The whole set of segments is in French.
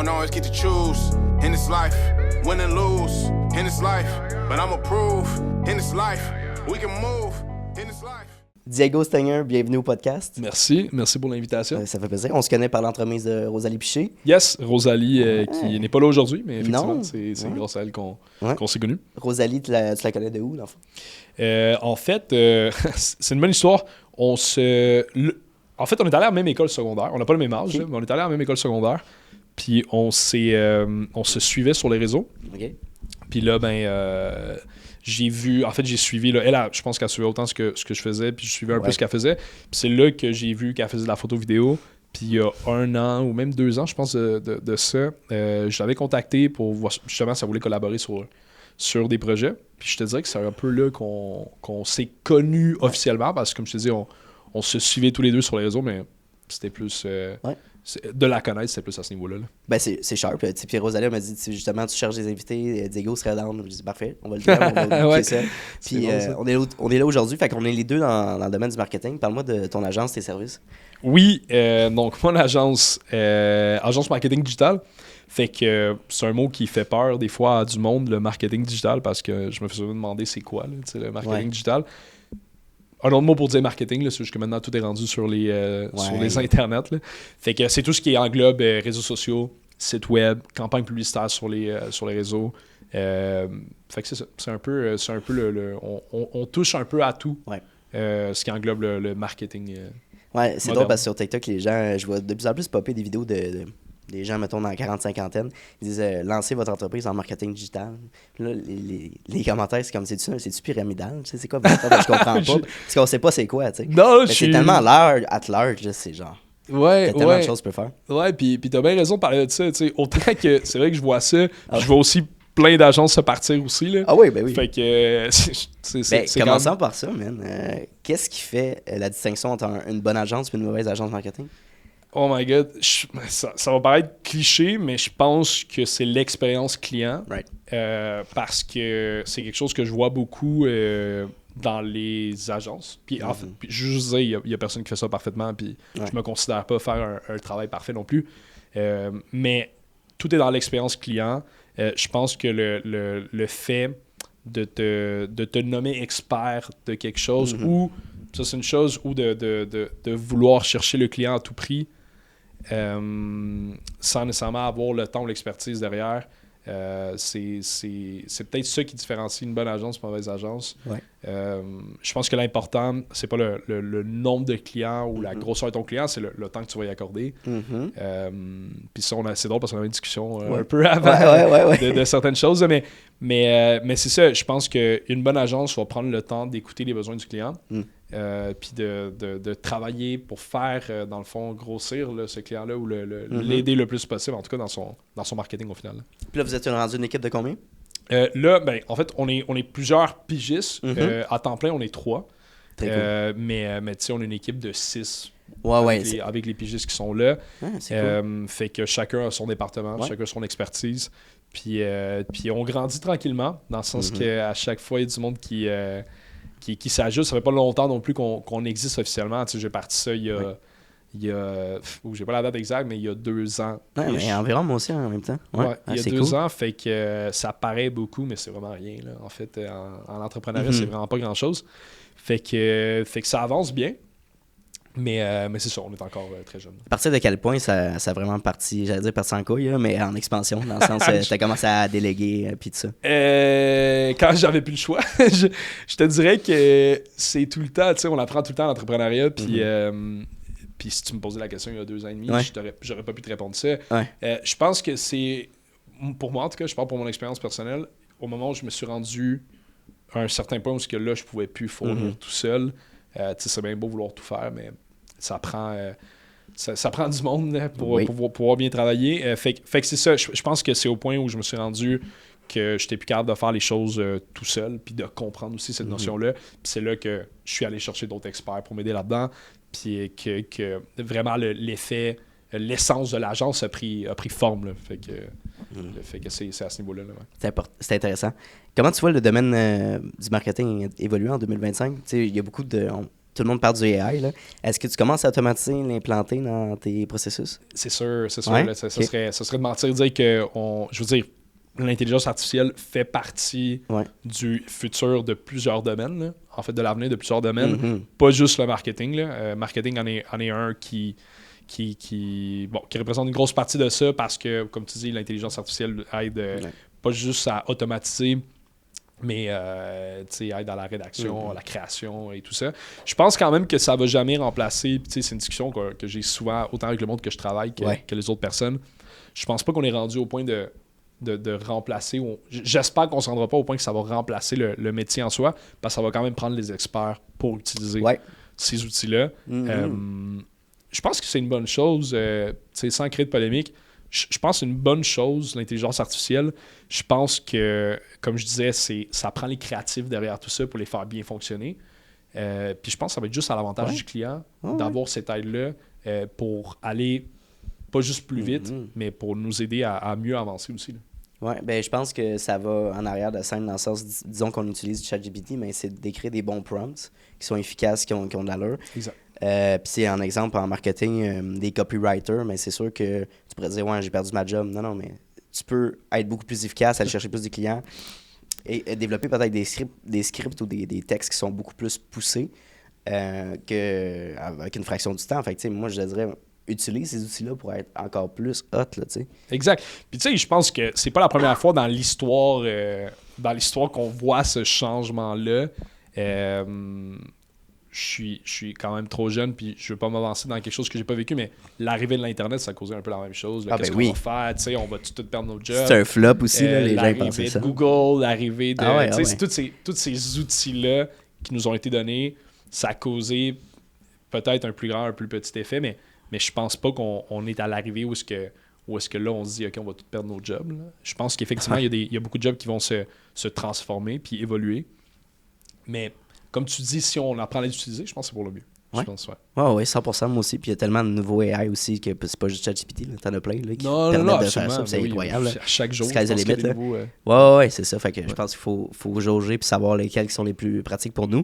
don't always get to choose in this life, win and lose in this life, but I'ma prove in this life, we can move in this life. Diego Stenger, bienvenue au podcast. Merci pour l'invitation. Ça fait plaisir. On se connaît par l'entremise de Rosalie Piché. Yes, Rosalie qui n'est pas là aujourd'hui, mais effectivement, Non. c'est grâce à elle qu'on s'est connus. Rosalie, tu la connais de où, dans le fond? En fait, c'est une bonne histoire. En fait, on est allé à la même école secondaire. On n'a pas le même âge, Okay. mais on est allé à la même école secondaire. Puis on se suivait sur les réseaux. OK. Puis là, j'ai suivi, là, elle, je pense qu'elle suivait autant ce que je faisais, puis je suivais un peu ce qu'elle faisait. Puis c'est là que j'ai vu qu'elle faisait de la photo vidéo. Puis il y a 1 an ou même 2 ans, je pense, de ça, je l'avais contacté pour voir, justement, si elle voulait collaborer sur des projets. Puis je te dirais que c'est un peu là qu'on s'est connus officiellement, parce que comme je te dis, on se suivait tous les deux sur les réseaux, mais c'était plus... de la connaître, c'était plus à ce niveau-là. Là. Ben, c'est sharp. Puis Rosalie m'a dit, justement, tu cherches des invités, Diego serait down. Je dis, parfait, on va le faire, on va booker ça. Puis bon, on est là aujourd'hui, fait qu'on est les deux dans le domaine du marketing. Parle-moi de ton agence, tes services. Oui, donc mon agence marketing digital, fait que c'est un mot qui fait peur des fois à du monde, le marketing digital, parce que je me faisais demander c'est quoi, là, le marketing digital. Un autre mot pour dire marketing, là, c'est juste que maintenant tout est rendu sur les internets. Là. Fait que c'est tout ce qui englobe réseaux sociaux, sites web, campagne publicitaire sur les réseaux. Fait que c'est ça. C'est un peu on touche un peu à tout ce qui englobe le marketing. Ouais, c'est moderne. drôle parce que sur TikTok, les gens, je vois de plus en plus popper des vidéos des gens, mettons, dans la 40-50aine. Ils disent lancez votre entreprise en marketing digital. Puis là, les commentaires, c'est comme c'est-tu pyramidal? Tu sais, c'est quoi? Je comprends pas. Parce qu'on sait pas c'est quoi, tu sais. Non, c'est tellement at large, là, c'est genre. Ouais, il y a tellement de choses que tu peux faire. Ouais, puis t'as bien raison de parler de ça. Tu sais, autant que c'est vrai que je vois ça, je vois aussi plein d'agences se partir aussi. Là. Ah oui, ben oui. Fait que commençons par ça, man. Qu'est-ce qui fait la distinction entre une bonne agence et une mauvaise agence marketing? Oh my god, ça va paraître cliché, mais je pense que c'est l'expérience client. Right. Parce que c'est quelque chose que je vois beaucoup dans les agences. Puis en fait, je veux juste dire, il y a personne qui fait ça parfaitement, puis je me considère pas faire un travail parfait non plus. Mais tout est dans l'expérience client. Je pense que le fait de te nommer expert de quelque chose, ou ça c'est une chose, ou de vouloir chercher le client à tout prix, sans nécessairement avoir le temps ou l'expertise derrière, c'est peut-être ça qui différencie une bonne agence d'une mauvaise agence. Je pense que l'important, c'est pas le nombre de clients ou la grosseur de ton client, c'est le temps que tu vas y accorder. Puis ça, c'est drôle parce qu'on avait une discussion un peu avant de certaines choses, mais c'est ça, je pense qu'une bonne agence va prendre le temps d'écouter les besoins du client, puis de travailler pour faire, dans le fond, grossir là, ce client-là ou l'aider le plus possible, en tout cas dans son marketing au final. Puis là, vous êtes rendu une équipe de combien? Là, en fait, on est plusieurs pigistes. À temps plein, on est 3. Très cool. Mais tu sais, on a une équipe de 6 avec les pigistes qui sont là. C'est cool. Fait que chacun a son département, chacun a son expertise. Puis on grandit tranquillement, dans le sens qu'à chaque fois, il y a du monde qui s'ajuste. Ça fait pas longtemps non plus qu'on existe officiellement. Tu sais, j'ai parti ça il y a j'ai pas la date exacte, mais il y a 2 ans. Mais environ moi aussi en même temps. Il y a 2 ans, fait que ça paraît beaucoup, mais c'est vraiment rien. Là. En fait, en entrepreneuriat, c'est vraiment pas grand-chose. Fait que ça avance bien, mais c'est ça, on est encore très jeune. À partir de quel point ça a vraiment parti en couille, là, mais en expansion, dans le sens tu as commencé à déléguer puis tout ça? Quand j'avais plus le choix, je te dirais que c'est tout le temps, tu sais, on apprend tout le temps l'entrepreneuriat, puis... Puis si tu me posais la question il y a 2 ans et demi, j'aurais pas pu te répondre ça. Je pense que c'est, pour moi en tout cas, je parle pour mon expérience personnelle, au moment où je me suis rendu à un certain point où là, je pouvais plus fournir tout seul. Tu sais, c'est bien beau vouloir tout faire, mais ça prend du monde là, pour pouvoir bien travailler. Fait que c'est ça, je pense que c'est au point où je me suis rendu que j'étais plus capable de faire les choses tout seul, puis de comprendre aussi cette notion-là. Puis c'est là que je suis allé chercher d'autres experts pour m'aider là-dedans. Puis que vraiment l'effet, l'essence de l'agence a pris forme. Là. Fait que c'est à ce niveau-là. Là, C'est intéressant. Comment tu vois le domaine du marketing évoluer en 2025? Tu sais, il y a beaucoup de... tout le monde parle du AI, là. Est-ce que tu commences à automatiser, l'implanter dans tes processus? C'est sûr. Ouais? Là, ça serait de mentir de dire que, je veux dire, l'intelligence artificielle fait partie du futur de plusieurs domaines, là. En fait, de l'avenir de plusieurs domaines. Pas juste le marketing, là. Marketing en est un qui représente une grosse partie de ça parce que, comme tu dis, l'intelligence artificielle aide pas juste à automatiser, mais aide à la rédaction, à la création et tout ça. Je pense quand même que ça va jamais remplacer, c'est une discussion que j'ai souvent, autant avec le monde que je travaille que les autres personnes. Je pense pas qu'on est rendu au point de remplacer, j'espère qu'on ne se rendra pas au point que ça va remplacer le métier en soi, parce que ça va quand même prendre les experts pour utiliser ces outils-là. Je pense que c'est une bonne chose, sans créer de polémique. Je pense que c'est une bonne chose, l'intelligence artificielle. Je pense que, comme je disais, ça prend les créatifs derrière tout ça pour les faire bien fonctionner. Puis je pense que ça va être juste à l'avantage du client d'avoir cette aide-là pour aller pas juste plus vite, mais pour nous aider à mieux avancer aussi. Oui, ben je pense que ça va en arrière de scène dans le sens, disons qu'on utilise du ChatGPT, mais c'est d'écrire des bons prompts qui sont efficaces, qui ont de l'allure. Exact. Puis c'est un exemple en marketing, des copywriters, mais c'est sûr que tu pourrais dire, ouais, j'ai perdu ma job. Non, mais tu peux être beaucoup plus efficace, aller chercher plus de clients et développer peut-être des scripts ou des textes qui sont beaucoup plus poussés qu'avec une fraction du temps. Fait que, moi, je dirais, utilise ces outils-là pour être encore plus hot, là, tu sais. Exact. Puis tu sais, je pense que c'est pas la première fois dans l'histoire qu'on voit ce changement-là. Je suis quand même trop jeune, puis je veux pas m'avancer dans quelque chose que j'ai pas vécu, mais l'arrivée de l'Internet, ça a causé un peu la même chose. Qu'est-ce qu'on va faire? Tu sais, on va tout perdre nos jobs. C'est un flop aussi, là, les gens pensaient ça. L'arrivée de Google, l'arrivée de... C'est tous ces outils-là qui nous ont été donnés, ça a causé peut-être un plus grand, un plus petit effet, mais je pense pas qu'on est à l'arrivée où est-ce que là, on se dit, OK, on va tout perdre nos jobs. Là. Je pense qu'effectivement, il y a beaucoup de jobs qui vont se transformer puis évoluer. Mais comme tu dis, si on apprend à les utiliser, je pense que c'est pour le mieux. Je pense, oui, 100%, moi aussi. Puis il y a tellement de nouveaux AI aussi que c'est pas juste ChatGPT. T'en as plein là, qui permettent de faire ça. C'est incroyable. À chaque jour, ouais, c'est ça. Fait que je pense qu'il faut jauger puis savoir lesquels qui sont les plus pratiques pour nous.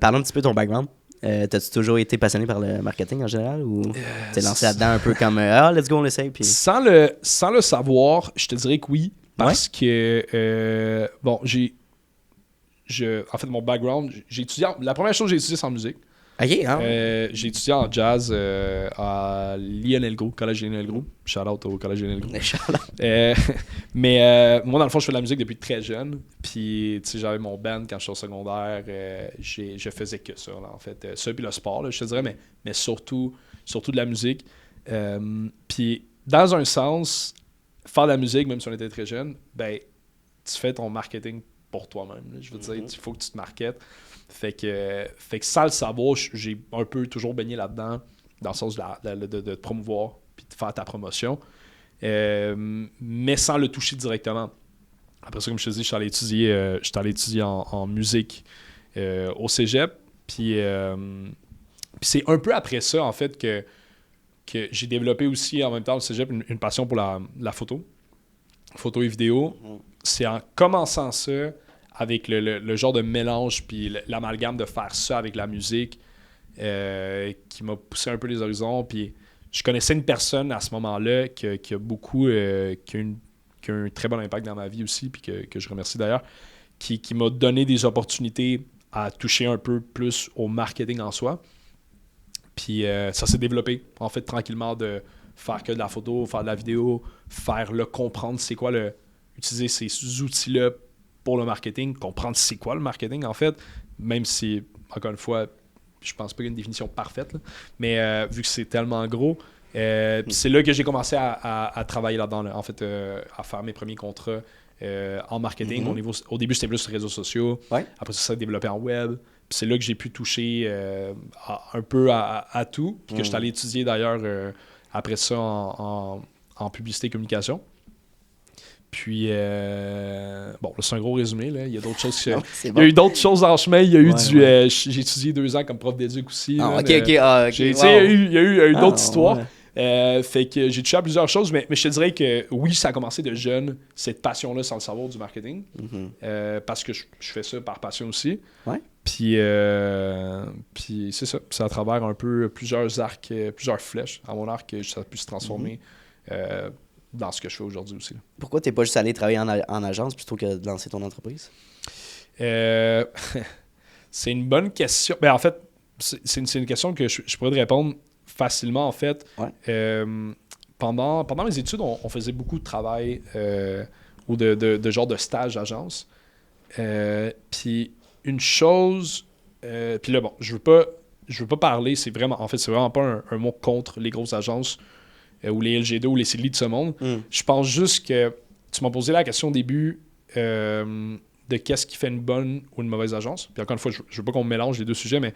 Parlons un petit peu de ton background. T'as-tu toujours été passionné par le marketing en général ou t'es lancé là-dedans un peu comme let's go, on l'essaye? Puis... Sans le savoir, je te dirais que oui. Parce que, en fait, mon background, j'ai étudié. La première chose que j'ai étudié, c'est en musique. OK. J'ai étudié en jazz à Lionel Groulx, Collège Lionel Groulx. Shout out au Collège Lionel Groulx. Mais moi, dans le fond, je fais de la musique depuis très jeune. Puis, tu sais, j'avais mon band quand j'étais au secondaire. Je faisais que ça, là, en fait. Ça, puis le sport, là, je te dirais, mais surtout de la musique. Puis, dans un sens, faire de la musique, même si on était très jeune, ben, tu fais ton marketing pour toi-même. Là. Je veux dire, il faut que tu te marketes. Fait que sans le savoir, j'ai un peu toujours baigné là-dedans, dans le sens de te promouvoir puis de faire ta promotion, mais sans le toucher directement. Après ça, comme je te dis, je suis allé étudier en musique au cégep, puis c'est un peu après ça, en fait, que j'ai développé aussi, en même temps, au cégep, une passion pour la photo et vidéo. C'est en commençant ça, avec le genre de mélange puis l'amalgame de faire ça avec la musique qui m'a poussé un peu les horizons. Puis je connaissais une personne à ce moment-là qui a un très bon impact dans ma vie aussi, puis que je remercie d'ailleurs, qui m'a donné des opportunités à toucher un peu plus au marketing en soi. Puis ça s'est développé, en fait, tranquillement, de faire que de la photo, faire de la vidéo, faire comprendre c'est quoi utiliser ces outils-là pour le marketing, comprendre c'est quoi le marketing, en fait, même si, encore une fois, je pense pas qu'il y ait une définition parfaite, là, mais vu que c'est tellement gros, c'est là que j'ai commencé à travailler là-dedans, là, en fait, à faire mes premiers contrats en marketing. Au début, c'était plus sur les réseaux sociaux. Ouais. Après ça s'est développé en web. Puis c'est là que j'ai pu toucher un peu à tout. Puis que je suis allé étudier d'ailleurs après ça en publicité et communication. Puis, bon, là, c'est un gros résumé. Là. Il y a d'autres choses. Il y a eu d'autres choses en chemin. Il y a eu j'ai étudié 2 ans comme prof d'éduc aussi. Ah, là, OK. Il y a eu d'autres histoires. Ouais. Fait que j'ai touché à plusieurs choses, mais je te dirais que oui, ça a commencé de jeune, cette passion-là, sans le savoir, du marketing. Parce que je fais ça par passion aussi. Ouais. Puis c'est ça. C'est à travers un peu plusieurs arcs, plusieurs flèches à mon arc que ça a pu se transformer dans ce que je fais aujourd'hui aussi. Là. Pourquoi t'es pas juste allé travailler en agence plutôt que de lancer ton entreprise? C'est une bonne question. Ben, en fait, c'est une question que je pourrais te répondre facilement, en fait. Ouais. Pendant mes études, on faisait beaucoup de travail ou de genre de stage d'agence. Puis une chose... puis là, bon, je veux pas parler, c'est vraiment pas un mot contre les grosses agences ou les LG2 ou les CELI de ce monde. Je pense juste que tu m'as posé la question au début de qu'est-ce qui fait une bonne ou une mauvaise agence. Puis encore une fois, je veux pas qu'on mélange les deux sujets, mais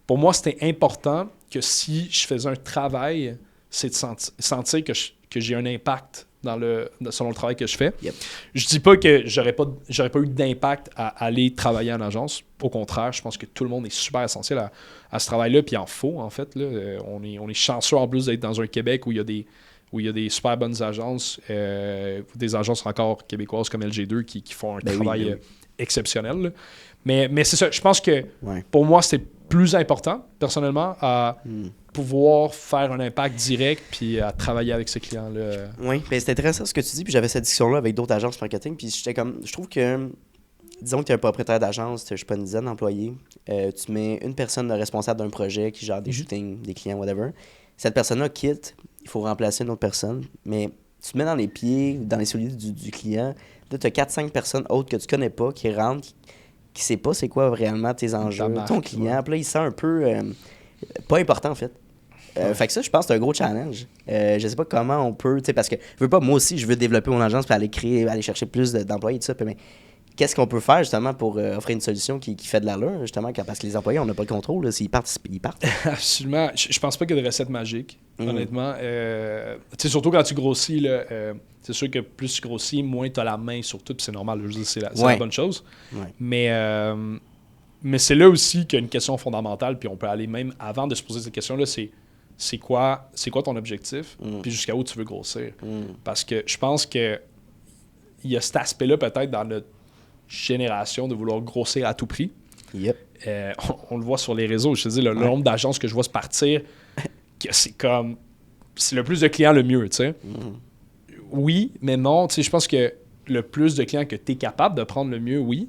pour moi, c'était important que si je faisais un travail, c'est de sentir que j'ai un impact selon le travail que je fais. Yep. Je dis pas que j'aurais pas eu d'impact à aller travailler en agence. Au contraire, je pense que tout le monde est super essentiel à ce travail-là, puis il en faut, en fait. Là. On est chanceux en plus d'être dans un Québec où il y a des super bonnes agences, des agences encore québécoises comme LG2 qui font un travail exceptionnel. Là. Mais c'est ça, je pense que pour moi, c'était plus important, personnellement, à pouvoir faire un impact direct puis à travailler avec ces clients-là. Oui, ben c'est intéressant ce que tu dis, puis j'avais cette discussion-là avec d'autres agences marketing, puis je trouve que, disons que tu es un propriétaire d'agence, je sais pas, une dizaine d'employés, tu mets une personne responsable d'un projet qui gère des shootings, des clients, whatever. Cette personne-là quitte, il faut remplacer une autre personne, mais tu te mets dans les pieds, dans les souliers du client, là, tu as 4-5 personnes autres que tu connais pas, qui rentrent, qui ne sait pas c'est quoi réellement tes enjeux, ton client, puis là, il sent un peu pas important, en fait. Fait que ça, je pense que c'est un gros challenge. Je sais pas comment on peut, tu sais, parce que je veux pas, moi aussi, je veux développer mon agence puis aller chercher plus d'employés et tout ça, mais qu'est-ce qu'on peut faire justement pour offrir une solution qui fait de l'allure, justement, parce que les employés, on n'a pas le contrôle, là, s'ils partent, ils partent. Absolument. Je pense pas qu'il y ait de recette magique, honnêtement. Surtout quand tu grossis, là, c'est sûr que plus tu grossis, moins tu as la main sur tout, puis c'est normal, je veux dire, c'est la bonne chose. Ouais. Mais c'est là aussi qu'il y a une question fondamentale, puis on peut aller même avant de se poser cette question-là, c'est quoi ton objectif, puis jusqu'à où tu veux grossir. Parce que je pense que il y a cet aspect-là peut-être dans notre génération de vouloir grossir à tout prix. Yep. On le voit sur les réseaux. Je te dis, le nombre d'agences que je vois se partir, que c'est le plus de clients, le mieux, tu sais. Oui, mais non. Tu sais, je pense que le plus de clients que tu es capable de prendre, le mieux, oui.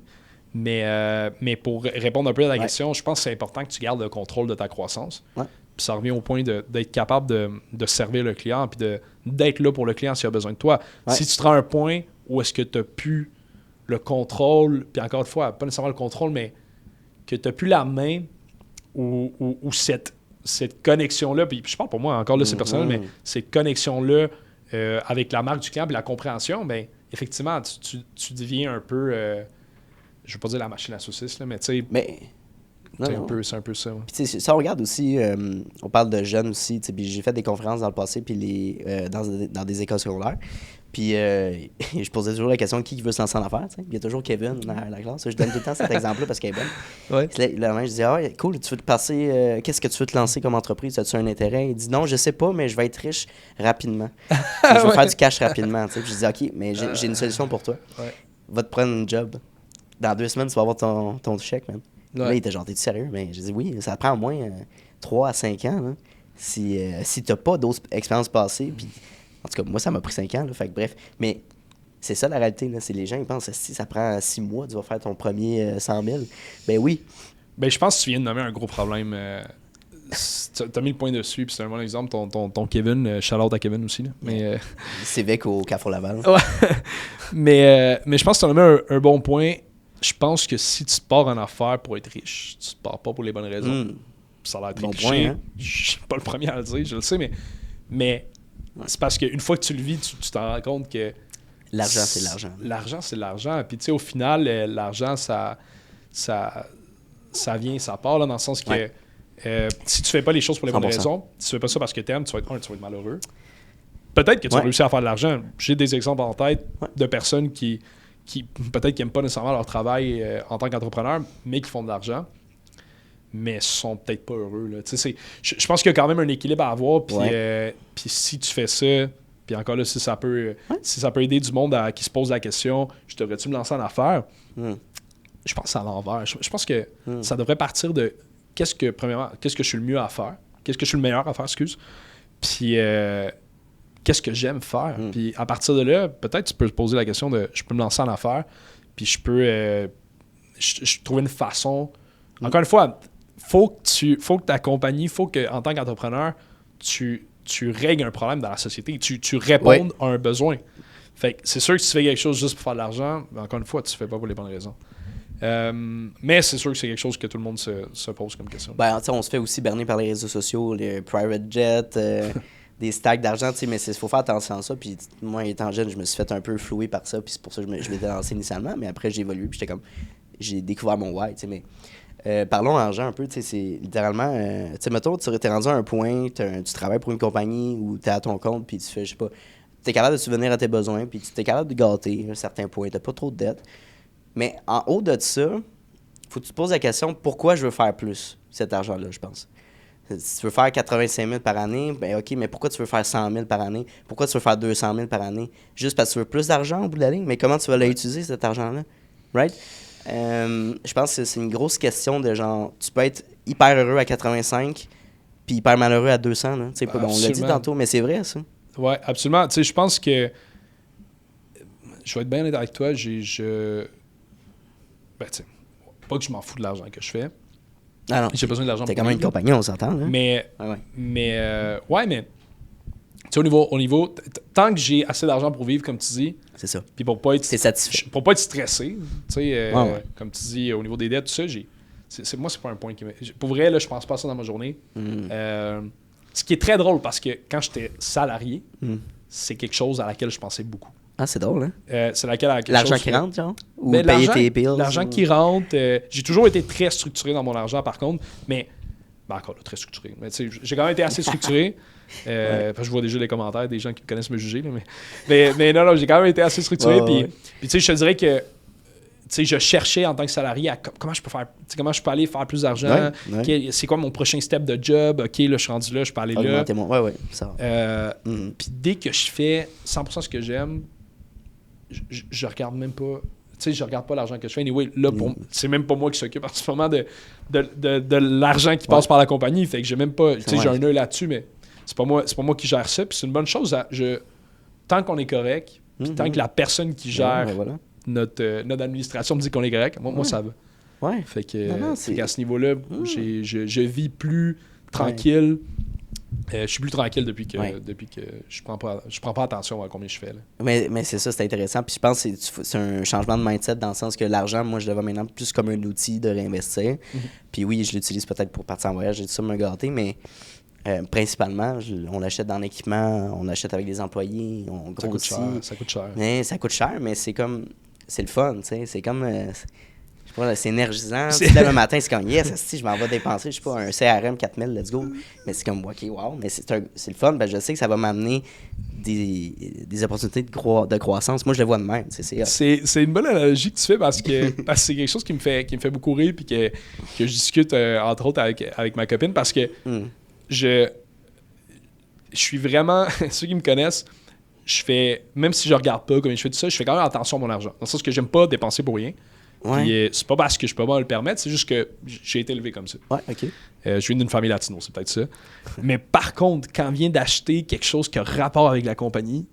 Mais pour répondre un peu à la question, je pense que c'est important que tu gardes le contrôle de ta croissance. Ouais. Puis ça revient au point d'être capable de servir le client puis d'être là pour le client s'il a besoin de toi. Ouais. Si tu te rends à un point où est-ce que tu n'as plus le contrôle, puis encore une fois, pas nécessairement le contrôle, mais que tu n'as plus la main ou cette connexion-là, puis je parle pour moi, encore là, c'est personnel, mais cette connexion-là avec la marque du client et la compréhension, bien, effectivement, tu deviens un peu, je ne veux pas dire la machine à saucisse, là, mais tu sais... C'est un peu ça. Ouais. Puis ça, on regarde aussi, on parle de jeunes aussi, puis j'ai fait des conférences dans le passé puis dans des écoles secondaires. Puis je posais toujours la question qui veut se lancer en affaires. Il y a toujours Kevin dans la classe. Je donne tout le temps cet exemple-là parce qu'elle est bonne. Ouais. Là, je dis, cool, tu veux te passer, qu'est-ce que tu veux te lancer comme entreprise? As-tu un intérêt? Il dit, non, je sais pas, mais je vais être riche rapidement. Je vais faire du cash rapidement. Puis je dis, OK, mais j'ai une solution pour toi. Ouais. Va te prendre un job. Dans 2 semaines, tu vas avoir ton chèque, man. Ouais. Là, il était genre, t'es-tu sérieux? Mais j'ai dit, oui, ça prend au moins 3 à 5 ans. Là. Si t'as pas d'autres expériences passées, puis en tout cas, moi, ça m'a pris 5 ans. Là, fait que, bref, mais c'est ça la réalité. Là, c'est les gens, ils pensent, si ça prend 6 mois, tu vas faire ton premier 100 000. Ben oui. Ben, je pense que tu viens de nommer un gros problème. T'as mis le point dessus, puis c'est un bon exemple. Ton Kevin, shout-out à Kevin aussi. Là. Mais, c'est Vec au Carrefour Laval. Ouais. mais je pense que tu as nommé un bon point. Je pense que si tu te pars en affaires pour être riche, tu te pars pas pour les bonnes raisons. Ça a l'air très cliché. Hein? Je suis pas le premier à le dire, je le sais, mais c'est parce qu'une fois que tu le vis, tu t'en rends compte que... L'argent, c'est l'argent. L'argent, c'est l'argent. Puis tu sais, au final, l'argent, ça vient, ça part, là, dans le sens que si tu fais pas les choses pour les bonnes raisons, si tu fais pas ça parce que t'aimes, tu vas être malheureux. Peut-être que tu vas réussir à faire de l'argent. J'ai des exemples en tête de personnes qui peut-être qui n'aiment pas nécessairement leur travail en tant qu'entrepreneur, mais qui font de l'argent. mais sont peut-être pas heureux. Là. Je pense qu'il y a quand même un équilibre à avoir. Puis si tu fais ça, puis encore là, si ça peut aider du monde qui se pose la question, je devrais-tu me lancer en affaires? Je pense à l'envers. Je pense que ça devrait partir de qu'est-ce que je suis le mieux à faire? Qu'est-ce que je suis le meilleur à faire, puis qu'est-ce que j'aime faire? Puis à partir de là, peut-être tu peux te poser la question de je peux me lancer en affaires, puis je peux trouver une façon. Encore une fois, faut que ta compagnie, faut que en tant qu'entrepreneur, tu règles un problème dans la société. Tu répondes à un besoin. Fait que c'est sûr que si tu fais quelque chose juste pour faire de l'argent, encore une fois, tu ne fais pas pour les bonnes raisons. Mais c'est sûr que c'est quelque chose que tout le monde se pose comme question. Ben, on se fait aussi berner par les réseaux sociaux, les private jets, des stacks d'argent, mais il faut faire attention à ça. Puis moi, étant jeune, je me suis fait un peu flouer par ça, puis c'est pour ça que je m'étais lancé initialement. Mais après, j'ai évolué, puis j'ai découvert mon why, mais... parlons argent un peu, c'est littéralement, mettons, tu t'es rendu à un point, tu travailles pour une compagnie ou tu es à ton compte, puis tu fais, je sais pas, tu es capable de subvenir à tes besoins, puis tu es capable de gâter à un certain point, tu n'as pas trop de dettes. Mais en haut de ça, faut que tu te poses la question, pourquoi je veux faire plus cet argent-là, je pense. Si tu veux faire 85 000 par année, ben OK, mais pourquoi tu veux faire 100 000 par année? Pourquoi tu veux faire 200 000 par année? Juste parce que tu veux plus d'argent au bout de la ligne? Mais comment tu vas l'utiliser, cet argent-là? Right? Je pense que c'est une grosse question de genre, tu peux être hyper heureux à 85 puis hyper malheureux à 200. Là. On l'a dit tantôt, mais c'est vrai, ça. Oui, absolument. Je pense que, je vais être bien honnête avec toi, pas que je m'en fous de l'argent que je fais. Ah non, j'ai besoin de l'argent pour quand même une compagnie, on s'entend. Là. Mais au niveau tant que j'ai assez d'argent pour vivre, comme tu dis, c'est ça. Puis pour pas être satisfait. Pour pas être stressé, comme tu dis, au niveau des dettes, tout ça, moi, c'est pas un point qui me... Pour vrai, là, je pense pas à ça dans ma journée. Ce qui est très drôle, parce que quand j'étais salarié, c'est quelque chose à laquelle je pensais beaucoup. Ah, c'est drôle, hein? C'est l'argent qui rentre, genre? Ou payer tes bills? L'argent qui rentre. J'ai toujours été très structuré dans mon argent, par contre, mais... encore là, très structuré. Mais j'ai quand même été assez structuré. Parce que je vois déjà les commentaires des gens qui me connaissent me juger. Là, mais non, j'ai quand même été assez structuré. Puis je te dirais que je cherchais en tant que salarié à comment je peux faire, comment je peux aller faire plus d'argent. C'est quoi mon prochain step de job? OK, là, je suis rendu là, je peux aller là. Puis dès que je fais 100% ce que j'aime, je regarde même pas... je regarde pas l'argent que je fais. Anyway, là, c'est même pas moi qui s'occupe en ce moment de l'argent qui passe par la compagnie. Fait que j'ai même pas... j'ai un œil là-dessus, mais c'est pas moi qui gère ça. Puis c'est une bonne chose. Tant qu'on est correct, puis tant que la personne qui gère notre administration me dit qu'on est correct, moi ça va. Ouais. Fait que à ce niveau-là, je vis plus tranquille. Je suis plus tranquille depuis que je prends pas attention à combien je fais. Là. Mais c'est ça, c'est intéressant. Puis je pense que c'est un changement de mindset dans le sens que l'argent, moi, je le vois maintenant plus comme un outil de réinvestir. Puis oui, je l'utilise peut-être pour partir en voyage et tout ça, me gâter, mais principalement, on l'achète dans l'équipement, on achète avec des employés, on grossit. Ça coûte cher. Mais ça coûte cher, mais c'est comme... C'est le fun, tu sais. C'est comme... c'est énergisant. Le matin, c'est comme, yes, si je m'en vais dépenser, je sais pas, un CRM 4000, let's go. Mais c'est comme, OK, wow. Mais c'est le fun. Je sais que ça va m'amener des opportunités de croissance. Moi, je le vois de même. C'est une bonne analogie que tu fais parce que c'est quelque chose qui me fait beaucoup rire puis que je discute, entre autres, avec ma copine parce que je suis vraiment... Ceux qui me connaissent, même si je regarde pas comme je fais tout ça, je fais quand même attention à mon argent. Dans le sens que j'aime pas dépenser pour rien. Puis, c'est pas parce que je peux pas me le permettre, c'est juste que j'ai été élevé comme ça. Ouais, OK. Je viens d'une famille latino, c'est peut-être ça. Mais par contre, quand on vient d'acheter quelque chose qui a rapport avec la compagnie,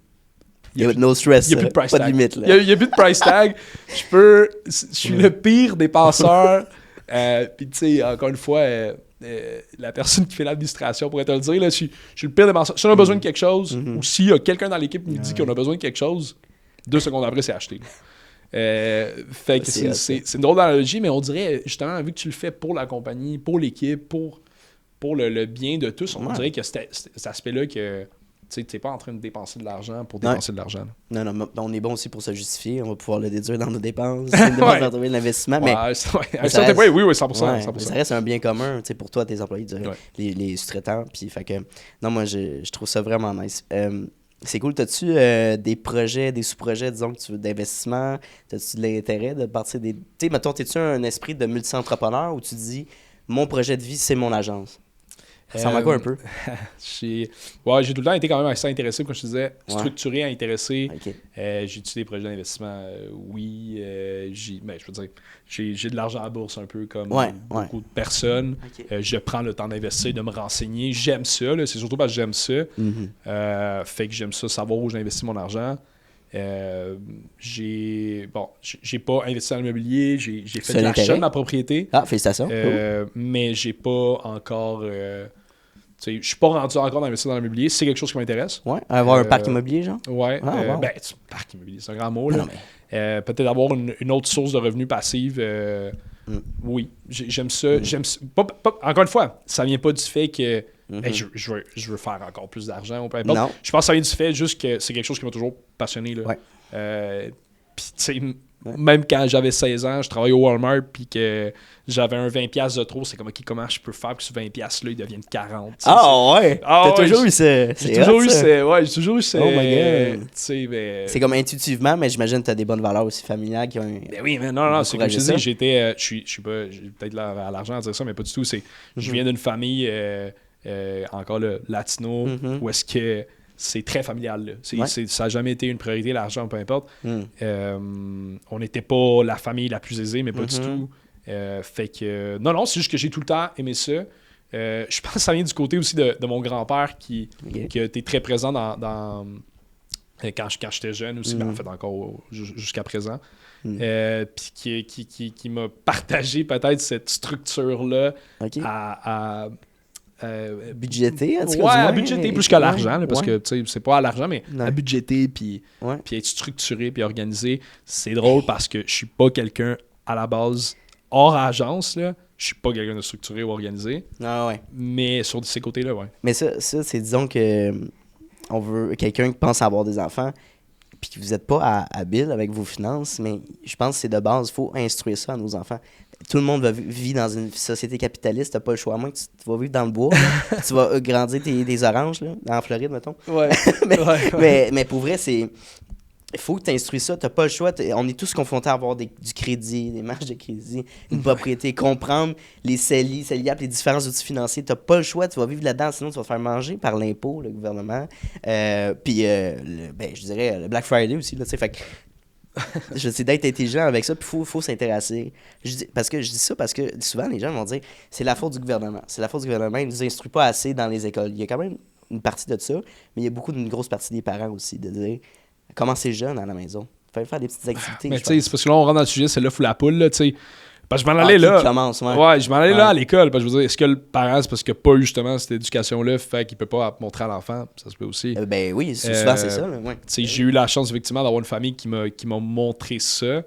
il y a no stress, il y a plus de price tag. Pas de limite. Il y a plus de price tag. Je suis le pire dépenseur. Puis tu sais, encore une fois, la personne qui fait l'administration pourrait te le dire, là, je suis le pire dépenseur. Si on a besoin de quelque chose, ou s'il y a quelqu'un dans l'équipe qui nous dit qu'on a besoin de quelque chose, 2 secondes après, c'est acheté. Fait que c'est une drôle d'analogie, mais on dirait justement, vu que tu le fais pour la compagnie, pour l'équipe, pour le bien de tous, on dirait que cet aspect-là que tu n'es pas en train de dépenser de l'argent pour dépenser de l'argent. Là. Non, on est bon aussi pour se justifier, on va pouvoir le déduire dans nos dépenses, de trouver l'investissement. Oui, 100%. Ça reste un bien commun pour toi, tes employés, les sous-traitants. Puis, fait que, non, moi, je trouve ça vraiment nice. C'est cool. T'as-tu des projets, des sous-projets, disons, que tu veux d'investissement? T'as-tu de l'intérêt de partir des... Tu sais, mettons, t'es-tu un esprit de multi-entrepreneur où tu dis, mon projet de vie, c'est mon agence. Ça ressemble à quoi un peu? J'ai tout le temps été quand même assez intéressé, comme je te disais, structuré, intéressé. Okay. J'ai étudié des projets d'investissement, oui. Je veux dire, j'ai de l'argent à la bourse un peu comme beaucoup de personnes. Okay. Je prends le temps d'investir, de me renseigner. J'aime ça, là, c'est surtout parce que j'aime ça. Fait que j'aime ça, savoir où j'investis mon argent. J'ai pas investi dans l'immobilier, j'ai fait de l'achat de ma propriété. Ah, félicitations. Mais j'ai pas encore... je suis pas rendu encore d'investir dans l'immobilier. C'est quelque chose qui m'intéresse. Ouais, avoir un parc immobilier, genre? Ouais. Parc immobilier, c'est un grand mot. Là. Peut-être avoir une autre source de revenus passive. Oui, j'aime ça. Encore une fois, ça vient pas du fait que je veux faire encore plus d'argent ou peu importe. Non. Je pense que ça vient du fait juste que c'est quelque chose qui m'a toujours passionné. Là. Puis, tu sais, même quand j'avais 16 ans, je travaillais au Walmart puis que j'avais un 20$ de trop, c'est comme, OK, comment je peux faire que ce 20$-là, il devienne 40$? T'as toujours eu ça. J'ai toujours eu ça. Ouais, j'ai toujours eu ça. Oh my God. Mais... C'est comme intuitivement, mais j'imagine que t'as des bonnes valeurs aussi familiales qui ont... Ben oui, mais non, c'est comme je te dis, j'étais... Je suis pas... J'ai peut-être à l'argent à dire ça, mais pas du tout. Je viens d'une famille, encore le latino, où est-ce que... C'est très familial. Là. Ça n'a jamais été une priorité, l'argent, peu importe. On n'était pas la famille la plus aisée, mais pas du tout. Fait que... Non, c'est juste que j'ai tout le temps aimé ça. Je pense que ça vient du côté aussi de mon grand-père qui a été très présent dans quand j'étais jeune aussi, mais en fait encore jusqu'à présent. Puis qui m'a partagé peut-être cette structure-là à budgéter, à budgéter plus qu'à l'argent, là, parce que tu sais, c'est pas à l'argent, mais à budgéter puis être structuré puis organisé. C'est drôle parce que je suis pas quelqu'un à la base hors agence, là. Je suis pas quelqu'un de structuré ou organisé. Mais sur ces côtés-là, Mais ça c'est disons que on veut quelqu'un qui pense avoir des enfants puis que vous n'êtes pas habile avec vos finances, mais je pense que c'est de base, il faut instruire ça à nos enfants. Tout le monde vit dans une société capitaliste, t'as pas le choix, à moins que tu vas vivre dans le bois, tu vas grandir des oranges, là, en Floride, mettons. Mais pour vrai, il faut que tu instruis ça, t'as pas le choix. On est tous confrontés à avoir du crédit, des marges de crédit, une propriété, comprendre les CELI, les différents outils financiers. T'as pas le choix, tu vas vivre là-dedans, sinon tu vas te faire manger par l'impôt, le gouvernement. Puis, je dirais, le Black Friday aussi, là, tu sais, fait que j'essaie d'être intelligent avec ça, puis il faut s'intéresser. Je dis ça parce que souvent, les gens vont dire c'est la faute du gouvernement. C'est la faute du gouvernement, il ne nous instruit pas assez dans les écoles. Il y a quand même une partie de ça, mais il y a une grosse partie des parents aussi, de dire commencer jeune à la maison. Il faut faire des petites activités. Mais tu sais, c'est parce que là, on rentre dans le sujet, c'est l'œuf ou la poule, là, tu sais. Parce que je m'en allais là. Je m'en allais là à l'école. Parce que je veux dire, est-ce que le parent, c'est parce qu'il n'a pas eu justement cette éducation-là, fait qu'il peut pas montrer à l'enfant? Ça se peut aussi. Ben oui, souvent c'est ça. J'ai eu la chance, effectivement, d'avoir une famille qui m'a montré ça.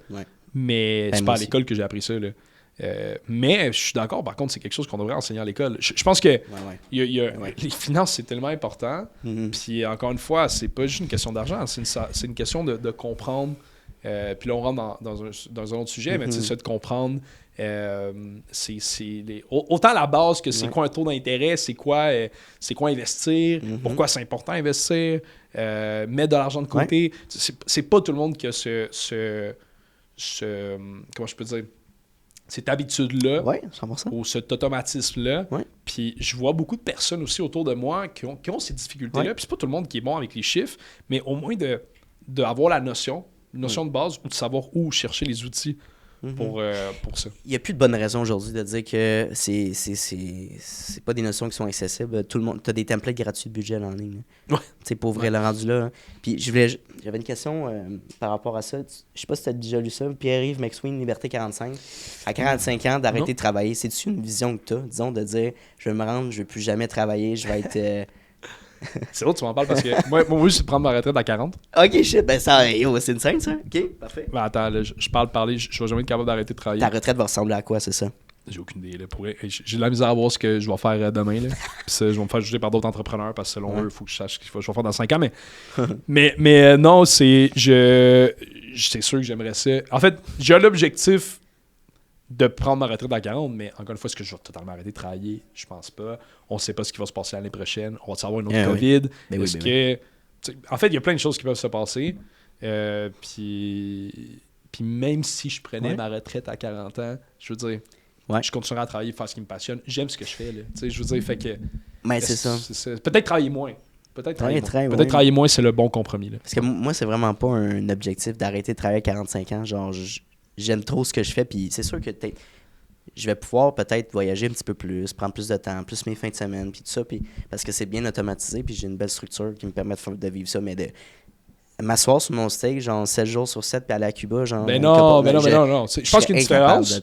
Mais c'est pas à l'école que j'ai appris ça. Là. Mais je suis d'accord, par contre, c'est quelque chose qu'on devrait enseigner à l'école. Je pense que les finances, c'est tellement important. Puis encore une fois, c'est pas juste une question d'argent, c'est une question de comprendre. Puis là, on rentre dans un autre sujet, mais c'est de comprendre autant la base que c'est quoi un taux d'intérêt, c'est quoi investir, pourquoi c'est important investir, mettre de l'argent de côté. C'est pas tout le monde qui a comment je peux dire, cette habitude-là, 100%. ou cet automatisme-là. Puis je vois beaucoup de personnes aussi autour de moi qui ont ces difficultés-là. Puis c'est pas tout le monde qui est bon avec les chiffres, mais au moins d'avoir la notion de base ou de savoir où chercher les outils pour ça. Il n'y a plus de bonne raison aujourd'hui de dire que c'est pas des notions qui sont accessibles. Tout le monde, tu as des templates gratuits de budget en ligne. C'est pour vrai, le rendu là. Puis j'avais une question par rapport à ça. Je sais pas si tu as déjà lu ça. Pierre-Yves McSween, Liberté 45. À 45 ans, d'arrêter de travailler. C'est-tu une vision que tu as, disons, de dire je vais me rendre, je vais plus jamais travailler, je vais être. C'est drôle, tu m'en parles parce que moi, je vais prendre ma retraite à 40. Ok, shit, ben ça, c'est une scène, ça. Ok, parfait. Ben attends, là, je parle, je vais jamais être capable d'arrêter de travailler. Ta retraite va ressembler à quoi, c'est ça? J'ai aucune idée. Là, j'ai de la misère à voir ce que je vais faire demain. Là. Puis je vais me faire juger par d'autres entrepreneurs parce que selon eux, il faut que je sache ce que je vais faire dans 5 ans. Mais non, c'est sûr que j'aimerais ça. En fait, j'ai l'objectif de prendre ma retraite à 40, mais encore une fois, est-ce que je vais totalement arrêter de travailler? Je pense pas. On sait pas ce qui va se passer l'année prochaine. On va avoir une autre COVID. En fait, il y a plein de choses qui peuvent se passer. Puis même si je prenais ma retraite à 40 ans, je veux dire, je continuerai à travailler, faire ce qui me passionne. J'aime ce que je fais, là. Tu sais, je veux dire, fait que... Mais c'est ça. Peut-être travailler moins. Peut-être travailler moins, c'est le bon compromis, là. Parce que moi, c'est vraiment pas un objectif d'arrêter de travailler à 45 ans. Genre, j'aime trop ce que je fais, puis c'est sûr que je vais pouvoir peut-être voyager un petit peu plus, prendre plus de temps, plus mes fins de semaine, puis tout ça, puis parce que c'est bien automatisé, puis j'ai une belle structure qui me permet de vivre ça, mais de m'asseoir sur mon steak, genre 7 jours sur 7, puis aller à Cuba, genre... Ben non. Je pense qu'il y a une différence,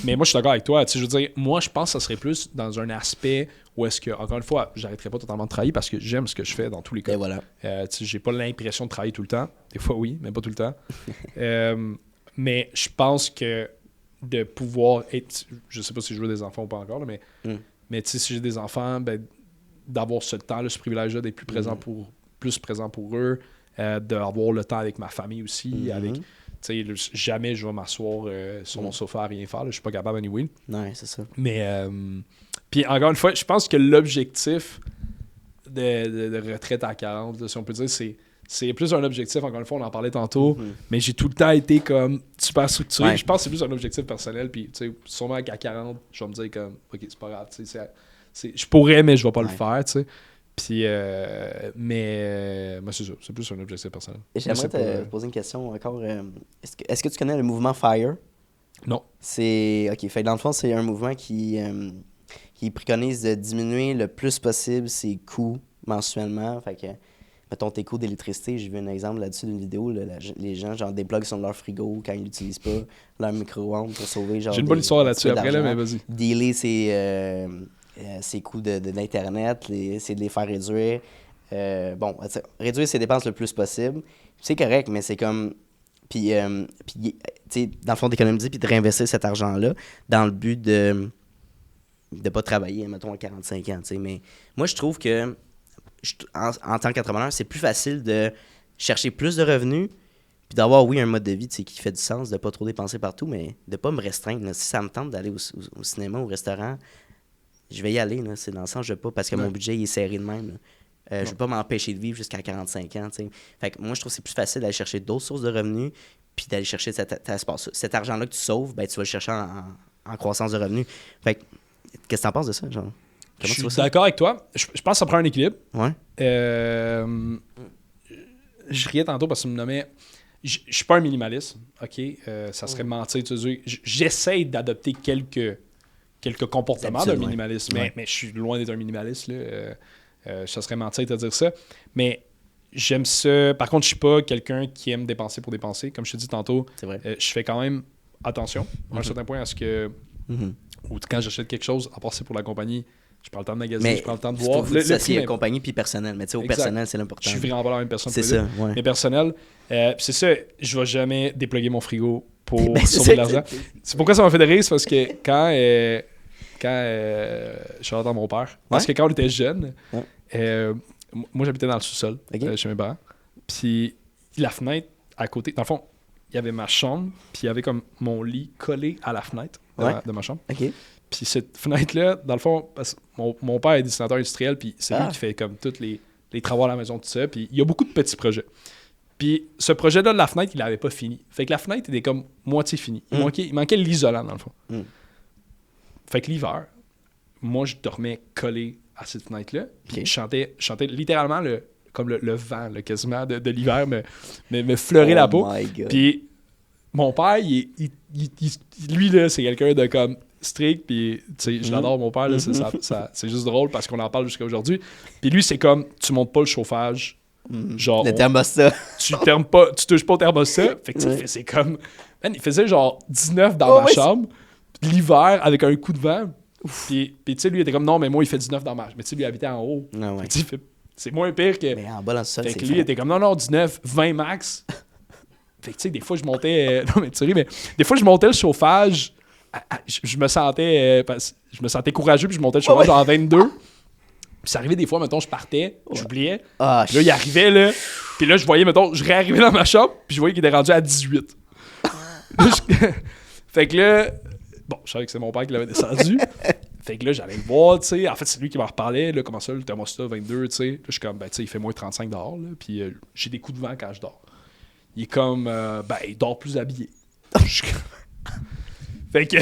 mais moi, je suis d'accord avec toi. Tu sais, je veux dire, moi, je pense que ça serait plus dans un aspect où est-ce que, encore une fois, j'arrêterai pas totalement de travailler parce que j'aime ce que je fais dans tous les cas. Et voilà. Tu sais, j'ai pas l'impression de travailler tout le temps. Des fois, oui, mais pas tout le temps. Mais je pense que de pouvoir être... Je sais pas si je veux des enfants ou pas encore, là, mais tu sais, si j'ai des enfants, ben, d'avoir ce temps-là, ce privilège-là, d'être plus présent pour eux, d'avoir le temps avec ma famille aussi, avec... Tu sais, jamais je vais m'asseoir sur mon sofa à rien faire, là, je suis pas capable anyway. Ouais, c'est ça. Mais, puis encore une fois, je pense que l'objectif de retraite à 40, là, si on peut dire, c'est plus un objectif, encore une fois, on en parlait tantôt, mais j'ai tout le temps été comme super structuré. Ouais. Je pense que c'est plus un objectif personnel, puis tu sais, sûrement qu'à 40, je vais me dire comme, ok, c'est pas grave, tu sais, je pourrais, mais je vais pas le faire, tu sais. Puis, mais c'est ça, c'est plus un objectif personnel. Et j'aimerais te poser une question encore. Est-ce que tu connais le mouvement FIRE? Non. OK, fait dans le fond, c'est un mouvement qui préconise de diminuer le plus possible ses coûts mensuellement. Fait que, mettons, tes coûts d'électricité, j'ai vu un exemple là-dessus d'une vidéo, les gens, genre, dépluguent sur leur frigo quand ils l'utilisent pas, leur micro-ondes pour sauver, genre... J'ai une bonne histoire là-dessus après, là, mais vas-y. Dealer ses coûts d'Internet, essayer de les faire réduire. Réduire ses dépenses le plus possible. C'est correct, mais c'est comme... Puis, tu sais, dans le fond, d'économiser puis de réinvestir cet argent-là dans le but de pas travailler, mettons, à 45 ans, tu sais. Mais moi, je trouve que, en tant qu'entrepreneur, c'est plus facile de chercher plus de revenus puis d'avoir, oui, un mode de vie, tu sais, qui fait du sens, de pas trop dépenser partout, mais de pas me restreindre. Là. Si ça me tente d'aller au cinéma, au restaurant... Je vais y aller, là. C'est dans le sens, je veux pas, parce que mon budget il est serré de même. Je veux pas m'empêcher de vivre jusqu'à 45 ans. T'sais. Fait que moi, je trouve que c'est plus facile d'aller chercher d'autres sources de revenus, puis d'aller chercher cet argent-là que tu sauves, ben, tu vas le chercher en croissance de revenus. Fait que, qu'est-ce que t'en penses de ça, genre? Je suis d'accord avec toi. Je pense que ça prend un équilibre. Ouais. Je riais tantôt parce que tu me nommais... Je suis pas un minimaliste, OK? Ça serait mentir. J'essaie d'adopter quelques comportements d'un minimaliste, mais je suis loin d'être un minimaliste. Ça serait mentir de te dire ça. Mais j'aime ça. Par contre, je suis pas quelqu'un qui aime dépenser pour dépenser. Comme je te dis tantôt, je fais quand même attention à un certain point à ce que ou quand j'achète quelque chose, à part c'est pour la compagnie, je prends le temps de magasiner, je prends le temps de voir. C'est compagnie puis personnel. Mais tu sais, au personnel, c'est l'important. Je suis vraiment pas la même personne. C'est ça, ouais. Mais personnel, c'est ça, je vais jamais dépluguer mon frigo pour sauver de l'argent. C'est pourquoi ça m'a fait de rire, c'est parce que quand je suis dans mon père, parce que quand on était jeune, moi j'habitais dans le sous-sol chez mes parents, puis la fenêtre à côté, dans le fond, il y avait ma chambre, puis il y avait comme mon lit collé à la fenêtre de ma chambre. Puis cette fenêtre-là, dans le fond, parce que mon père est dessinateur industriel, puis c'est lui qui fait comme tous les travaux à la maison, tout ça, puis il y a beaucoup de petits projets. Puis ce projet-là de la fenêtre, il l'avait pas fini. Fait que la fenêtre était comme moitié finie. Il manquait l'isolant, dans le fond. Fait que l'hiver, moi, je dormais collé à cette fenêtre-là. Puis je chantais littéralement comme le vent, là, quasiment, de l'hiver, me fleurer la peau. Puis mon père, lui, là, c'est quelqu'un de comme strict. Puis, tu sais, je l'adore, mon père. Là, c'est juste drôle parce qu'on en parle jusqu'à aujourd'hui. Puis lui, c'est comme, tu montes pas le chauffage. Genre, le thermostat. Tu touches pas au thermostat. Fait que c'est comme... Man, il faisait genre 19 dans ma chambre. L'hiver, avec un coup de vent. Puis tu sais, lui, il était comme, non, mais moi, il fait 19 dans ma chambre. Mais tu sais, lui, il habitait en haut. C'est moins pire que... Mais en bas, dans le sol, fait que lui, il était comme, non, 19, 20 max. Fait que tu sais, des fois, je montais... non, mais tu sais, mais des fois, je montais le chauffage. Je me sentais courageux, puis je montais le chauffage en 22. Puis ça arrivait des fois, mettons, je partais, j'oubliais. Puis là, il arrivait, là. Puis là, je voyais, mettons, je réarrivais dans ma chambre, puis je voyais qu'il était rendu à 18. Fait que là, bon, je savais que c'est mon père qui l'avait descendu. Fait que là, j'allais le voir, tu sais. En fait, c'est lui qui m'en reparlait, là, comment ça, le thermostat 22, tu sais. Là, je suis comme, ben, tu sais, il fait moins 35 dehors, là. Puis j'ai des coups de vent quand je dors. Il est comme, il dort plus habillé. Fait que,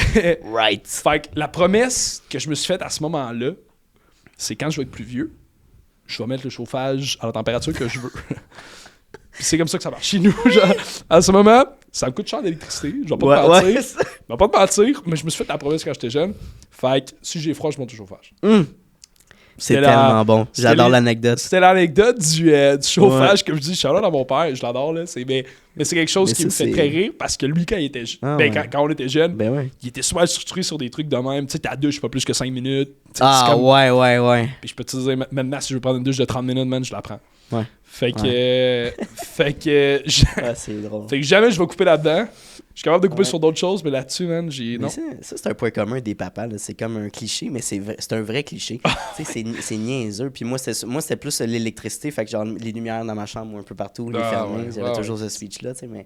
Right. fait que la promesse que je me suis faite à ce moment-là, c'est quand je vais être plus vieux, je vais mettre le chauffage à la température que je veux. Puis c'est comme ça que ça marche chez nous. Genre, à ce moment, ça me coûte cher d'électricité. Je vais pas te mentir. Je vais pas te mentir, mais je me suis fait la promesse quand j'étais jeune. Fait que si j'ai froid, je monte au chauffage. C'est C'était tellement bon. c'était J'adore les- l'anecdote. C'était l'anecdote du chauffage, comme je dis, je suis allé dans mon père, je l'adore, là. Mais c'est quelque chose Mais qui ça, me fait c'est- très rire parce que lui, quand il était Ah, ben, ouais. quand on était jeune, Ben ouais. il était super structuré sur des trucs de même. Tu sais, ta douche, pas plus que 5 minutes. Tu sais, c'est Ah, comme- ouais. Puis je peux te dire, maintenant, si je veux prendre une douche de 30 minutes, man, je la prends. Ouais. Fait que. fait que. Ah, c'est drôle. Fait que jamais je vais couper là-dedans. Je suis capable de couper Ouais. sur d'autres choses, mais là-dessus, man, j'ai. Mais Non. ça, c'est un point commun des papas. Là. C'est comme un cliché, mais c'est un vrai cliché. Tu sais, c'est niaiseux. Puis moi, c'était plus l'électricité. Fait que genre, les lumières dans ma chambre ou un peu partout, les Ah, fermées, ouais, j'avais ouais, toujours ce speech-là, tu sais, mais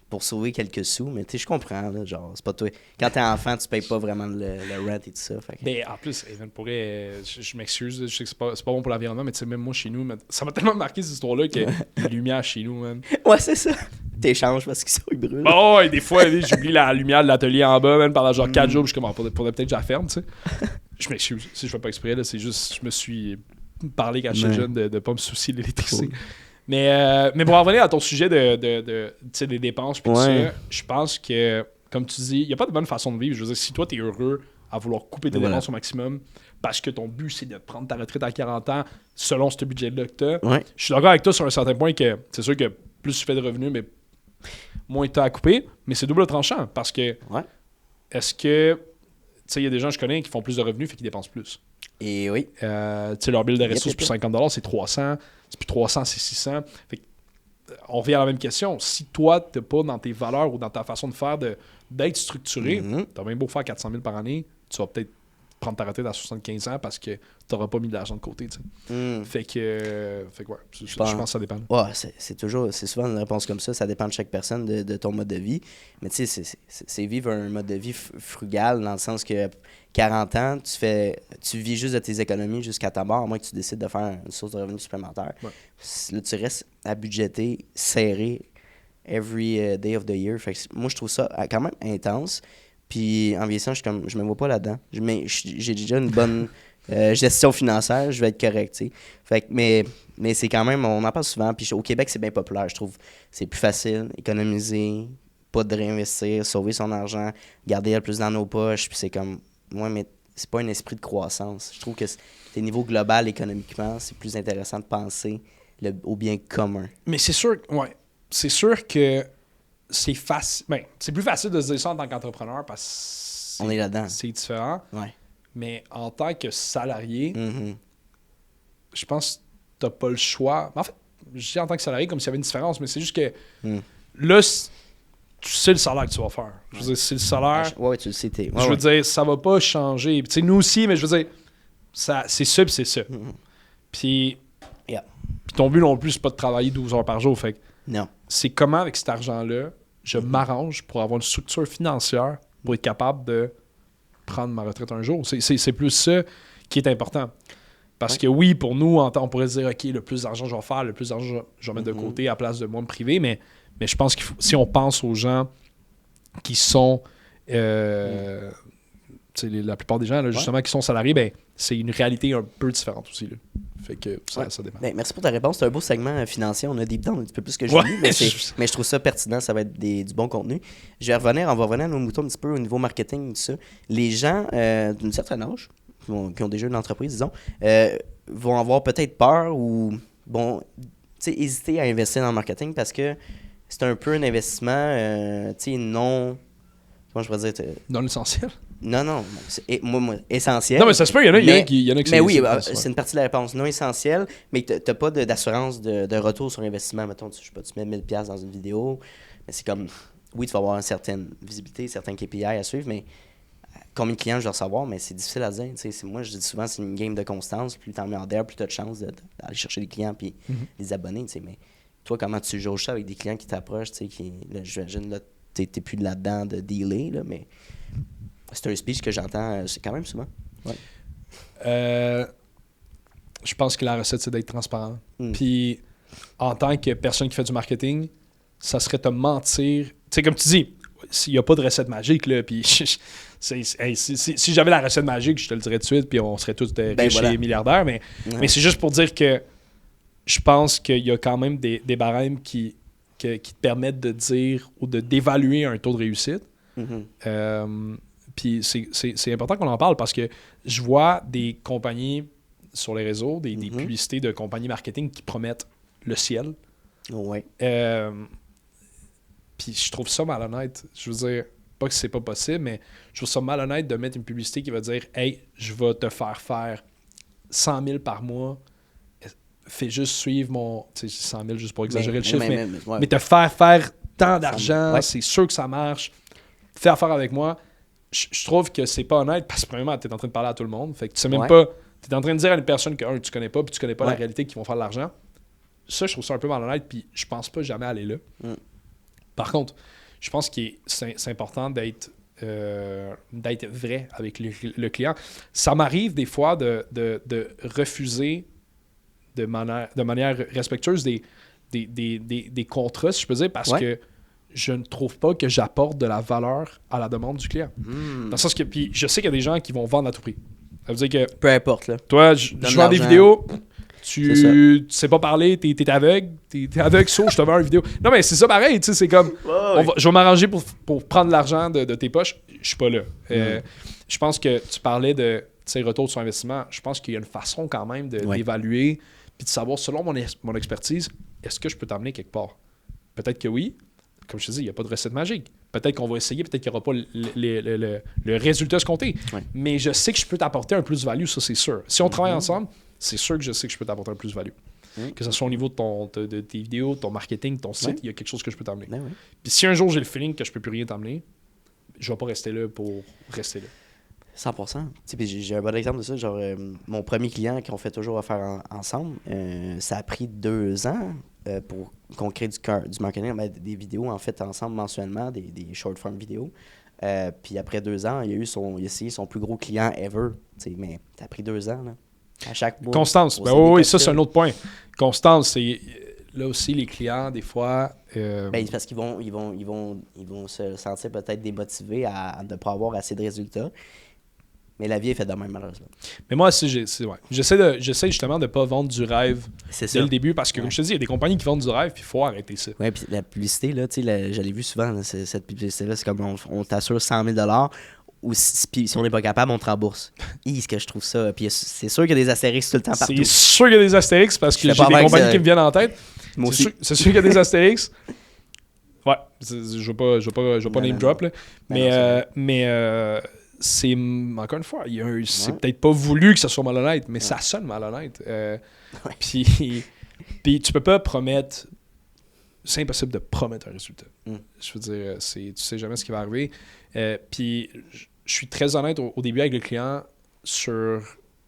pour sauver quelques sous. Mais tu sais, je comprends, là, genre, c'est pas toi. Quand t'es enfant, tu payes pas vraiment le rent et tout ça. Fait que... Mais en plus, Evan, je m'excuse, je sais que c'est pas bon pour l'environnement, mais tu sais, même moi chez nous, ça m'a tellement marqué cette histoire-là que les lumières chez nous, man. Ouais, c'est ça. T'échanges parce qu'ils brûlent. Oh, et des fois, j'oublie la lumière de l'atelier en bas, man, pendant genre 4 jours, puis je suis comme, faudrait peut-être que je la ferme, tu sais. Je m'excuse, si je fais pas exprès, là, c'est juste, je me suis parlé quand j'étais Ouais. jeune de pas me soucier de l'électricité. Cool. Mais pour en revenir à ton sujet tu sais, des dépenses, puis tout Ouais. ça, je pense que, comme tu dis, il n'y a pas de bonne façon de vivre. Je veux dire, si toi, t'es heureux à vouloir couper tes Voilà. dépenses au maximum, parce que ton but, c'est de prendre ta retraite à 40 ans selon ce budget-là que t'as, Ouais. je suis d'accord avec toi sur un certain point que c'est sûr que plus tu fais de revenus, mais moins tu as à couper, mais c'est double tranchant parce que Ouais. est-ce que tu sais, il y a des gens que je connais qui font plus de revenus fait qu'ils dépensent plus. Et oui. Tu sais, leur bill de resto, Yep, c'est plus 50$, c'est 300, c'est plus 300, c'est 600. Fait que, on revient à la même question. Si toi, t'es pas dans tes valeurs ou dans ta façon de faire d'être structuré, Mhm. t'as bien beau faire 400 000 par année, tu vas peut-être prendre ta retraite à 75 ans parce que t'auras pas mis de l'argent de côté. Tu sais. Fait que ouais, je pense que ça dépend. Ouais, c'est souvent une réponse comme ça. Ça dépend de chaque personne, de ton mode de vie. Mais tu sais, c'est vivre un mode de vie frugal dans le sens que 40 ans, tu vis juste de tes économies jusqu'à ta mort, à moins que tu décides de faire une source de revenus supplémentaire. Ouais. Là, tu restes à budgéter, serré, every day of the year. Fait que moi, je trouve ça quand même intense. Puis en vieillissant, je me vois pas là-dedans. J'ai déjà une bonne gestion financière, je vais être correct, tu sais. Fait que, mais c'est quand même, on en parle souvent. Puis au Québec, c'est bien populaire, je trouve. C'est plus facile, économiser, pas de réinvestir, sauver son argent, garder le plus dans nos poches. Puis c'est comme, ouais, mais c'est pas un esprit de croissance. Je trouve que au niveau global, économiquement, c'est plus intéressant de penser au bien commun. Mais c'est sûr, ouais, c'est sûr que c'est facile. Ben, c'est plus facile de se dire ça en tant qu'entrepreneur parce que On est là-dedans. c'est différent. Ouais. Mais en tant que salarié, Mhm. je pense que t'as pas le choix. En fait, je dis en tant que salarié comme s'il y avait une différence, mais c'est juste que Mm. là, tu sais le salaire que tu vas faire. Je veux dire, c'est le salaire. Ouais, tu le sais. Ouais, Je veux ouais. dire, ça va pas changer. Puis, tu sais, nous aussi, mais je veux dire, c'est ça puis c'est ça. Mhm. Puis, Yeah. puis ton but non plus, c'est pas de travailler 12 heures par jour. Fait que Non. c'est comment, avec cet argent-là, je m'arrange pour avoir une structure financière pour être capable de prendre ma retraite un jour. C'est plus ça qui est important. Parce que oui, pour nous, on pourrait se dire, OK, le plus d'argent je vais faire, le plus d'argent je vais mettre de côté à la place de moi me priver, mais je pense que si on pense aux gens qui sont, tu sais, la plupart des gens, là, justement, qui sont salariés, ben, c'est une réalité un peu différente aussi. Là. Fait que ça dépend. Ben, merci pour ta réponse. C'est un beau segment financier. On a deep down un petit peu plus que Ouais. Julie, mais je trouve ça pertinent. Ça va être du bon contenu. On va revenir à nos moutons un petit peu au niveau marketing, tout ça. Les gens d'une certaine âge, qui ont déjà une entreprise, disons, vont avoir peut-être peur ou hésiter à investir dans le marketing parce que c'est un peu un investissement non... Comment je pourrais dire? Non l'essentiel. Non, moi, essentiel. Non, mais ça se peut, il y en a qui Mais c'est- oui, c'est- c'est une partie de la réponse. Non essentielle, mais tu n'as pas d'assurance de retour sur investissement. Mettons, je sais pas, tu mets 1000$ dans une vidéo, mais c'est comme, oui, tu vas avoir une certaine visibilité, certains KPI à suivre, mais combien de clients je dois recevoir, mais c'est difficile à dire. Moi, je dis souvent, c'est une game de constance. Plus tu en mets en d'air, plus tu as de chances d'aller chercher des clients et des abonnés. Mais toi, comment tu jauges ça avec des clients qui t'approchent, j'imagine, là, t'es plus là-dedans de dealer, là, mais c'est un speech que j'entends c'est quand même souvent. Ouais. Je pense que la recette, c'est d'être transparent. Mm. Puis, en tant que personne qui fait du marketing, ça serait te mentir. Tu sais, comme tu dis, s'il n'y a pas de recette magique, là, puis si j'avais la recette magique, je te le dirais tout de suite, puis on serait tous riches et milliardaires, mais c'est juste pour dire que je pense qu'il y a quand même des barèmes qui te permettent de dire ou d'évaluer un taux de réussite. Puis c'est important qu'on en parle parce que je vois des compagnies sur les réseaux, des publicités de compagnies marketing qui promettent le ciel. Ouais. Puis je trouve ça malhonnête. Je veux dire, pas que c'est pas possible, mais je trouve ça malhonnête de mettre une publicité qui va dire « Hey, je vais te faire 100 000 par mois. Fais juste suivre mon... » Tu sais, 100 000 juste pour exagérer le chiffre, mais te faire tant d'argent, c'est sûr que ça marche. Fais affaire avec moi. Je trouve que c'est pas honnête parce que premièrement, tu es en train de parler à tout le monde. Fait que tu sais même pas... Tu es en train de dire à une personne que tu connais pas puis tu connais pas la réalité qui vont faire de l'argent. Ça, je trouve ça un peu malhonnête puis je pense pas jamais aller là. Par contre, je pense que c'est important d'être vrai avec le client. Ça m'arrive des fois de refuser de manière respectueeuse des contrats, si je peux dire, parce que je ne trouve pas que j'apporte de la valeur à la demande du client. Dans le sens que, puis je sais qu'il y a des gens qui vont vendre à tout prix. Ça veut dire que... Peu importe, là. Toi, je vends des vidéos... Tu sais pas parler, t'es aveugle, t'es aveugle, sourd, je te vends une vidéo. Non, mais c'est ça pareil, tu sais, c'est comme, je vais m'arranger pour prendre l'argent de tes poches. Je suis pas là. Je pense que tu parlais de retour sur investissement. Je pense qu'il y a une façon quand même d'évaluer puis de savoir, selon mon expertise, est-ce que je peux t'amener quelque part? Peut-être que oui. Comme je te dis, il n'y a pas de recette magique. Peut-être qu'on va essayer, peut-être qu'il n'y aura pas le résultat escompté. Mais je sais que je peux t'apporter un plus-value, ça, c'est sûr. Si on travaille ensemble, c'est sûr que je sais que je peux t'apporter un plus-value. Que ce soit au niveau de tes vidéos, ton marketing, ton site, il y a quelque chose que je peux t'amener. Puis si un jour j'ai le feeling que je peux plus rien t'amener, je vais pas rester là pour rester là. 100%. J'ai un bon exemple de ça. Genre, mon premier client qu'on fait toujours affaire ensemble, ça a pris 2 ans pour qu'on crée du marketing, des vidéos en fait ensemble mensuellement, des short form vidéos. Puis après 2 ans, il a essayé son plus gros client ever. Mais ça a pris 2 ans. Là. À chaque mois. Constance. Oui, ça c'est un autre point. Constance, c'est là aussi les clients, des fois. Parce qu'ils vont se sentir peut-être démotivés à ne pas avoir assez de résultats. Mais la vie est faite de même, malheureusement. Mais moi aussi, j'essaie justement de ne pas vendre du rêve dès le début parce que, comme je te dis, il y a des compagnies qui vendent du rêve puis il faut arrêter ça. Oui, puis la publicité, là, je l'ai vu souvent, là, cette publicité-là, c'est comme on t'assure 100 000 ou si on n'est pas capable, on te rembourse. Ce que je trouve ça. Puis c'est sûr qu'il y a des astérix tout le temps partout. C'est sûr qu'il y a des astérix parce que j'ai des compagnies qui me viennent en tête. Moi aussi. C'est sûr qu'il y a des astérix. Ouais, je veux pas name drop, là. Mais c'est, encore une fois, c'est peut-être pas voulu que ça soit malhonnête, mais ça sonne malhonnête. Puis tu peux pas promettre... C'est impossible de promettre un résultat. Je veux dire, tu sais jamais ce qui va arriver. Puis je suis très honnête au début avec le client sur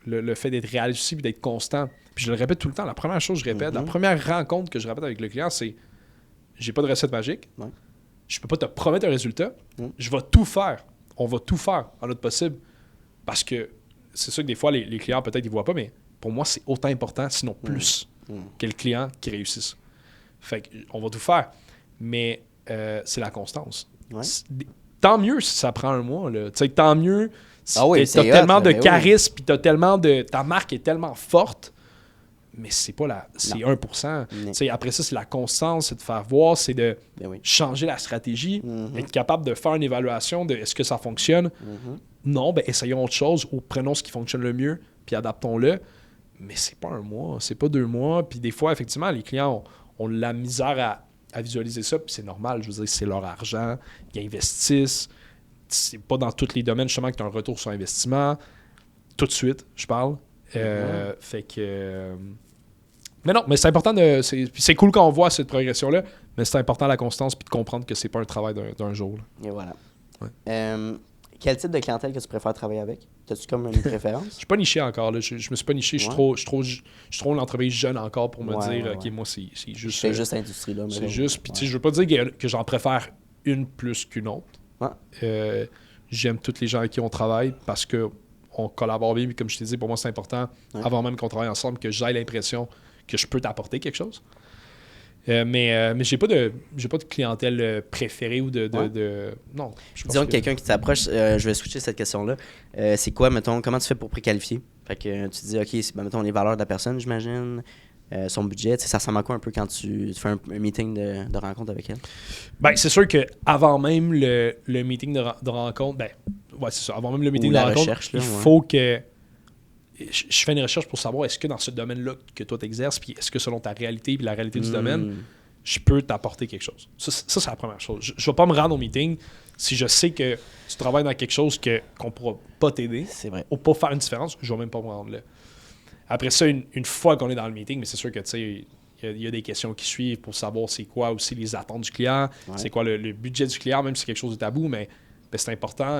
le fait d'être réaliste et d'être constant. Puis je le répète tout le temps. La première chose que je répète, la première rencontre que je répète avec le client, c'est j'ai pas de recette magique. Je peux pas te promettre un résultat. Je vais tout faire. On va tout faire en notre possible. Parce que c'est sûr que des fois, les clients, peut-être, ils voient pas, mais pour moi, c'est autant important, sinon plus, que le client qui réussisse. Fait qu'on va tout faire. Mais c'est la constance. Tant mieux si ça prend un mois. Là. Tant mieux si t'as tellement de charisme, puis t'as tellement de... Ta marque est tellement forte, mais c'est pas c'est 1%. Après ça, c'est la constance, c'est de faire voir, c'est de changer la stratégie, être capable de faire une évaluation de est-ce que ça fonctionne. Non, essayons autre chose ou prenons ce qui fonctionne le mieux, puis adaptons-le. Mais c'est pas un mois, c'est pas 2 mois. Puis des fois, effectivement, les clients ont la misère à visualiser ça, puis c'est normal. Je veux dire, c'est leur argent, ils investissent. C'est pas dans tous les domaines, justement, que tu as un retour sur investissement. Tout de suite, je parle. Fait que... Mais non, mais c'est important c'est cool quand on voit cette progression-là, mais c'est important la constance puis de comprendre que c'est pas un travail d'un jour. Là. Et voilà. Quel type de clientèle que tu préfères travailler avec? As-tu comme une préférence? Je suis pas niché encore. Là. Je me suis pas niché. Je suis trop une entreprise jeune encore pour me dire OK, moi, c'est juste... C'est juste industrie, là. C'est juste... Puis tu sais, je veux pas dire que j'en préfère une plus qu'une autre. J'aime tous les gens avec qui on travaille parce qu'on collabore bien. Puis comme je t'ai dit, pour moi, c'est important, avant même qu'on travaille ensemble, que j'aie l'impression que je peux t'apporter quelque chose. Mais j'ai pas de clientèle préférée ou de non. Disons que quelqu'un qui t'approche, je vais switcher cette question-là. C'est quoi, mettons, comment tu fais pour préqualifier? Fait que tu te dis, OK, mettons les valeurs de la personne, j'imagine, son budget, ça ressemble à quoi un peu quand tu fais un meeting de rencontre avec elle? Ben, c'est sûr qu'avant même le meeting de rencontre, c'est ça, avant même le meeting de rencontre, il faut que je fais une recherche pour savoir est-ce que dans ce domaine-là que toi t'exerces, puis est-ce que selon ta réalité et la réalité du domaine, je peux t'apporter quelque chose. Ça, c'est la première chose. Je ne vais pas me rendre au meeting si je sais que tu travailles dans quelque chose qu'on ne pourra pas t'aider, c'est vrai, ou pas faire une différence, je ne vais même pas me rendre là. Après ça, une fois qu'on est dans le meeting, mais c'est sûr que tu sais, il y a des questions qui suivent pour savoir c'est quoi aussi les attentes du client, c'est quoi le budget du client, même si c'est quelque chose de tabou, mais c'est important,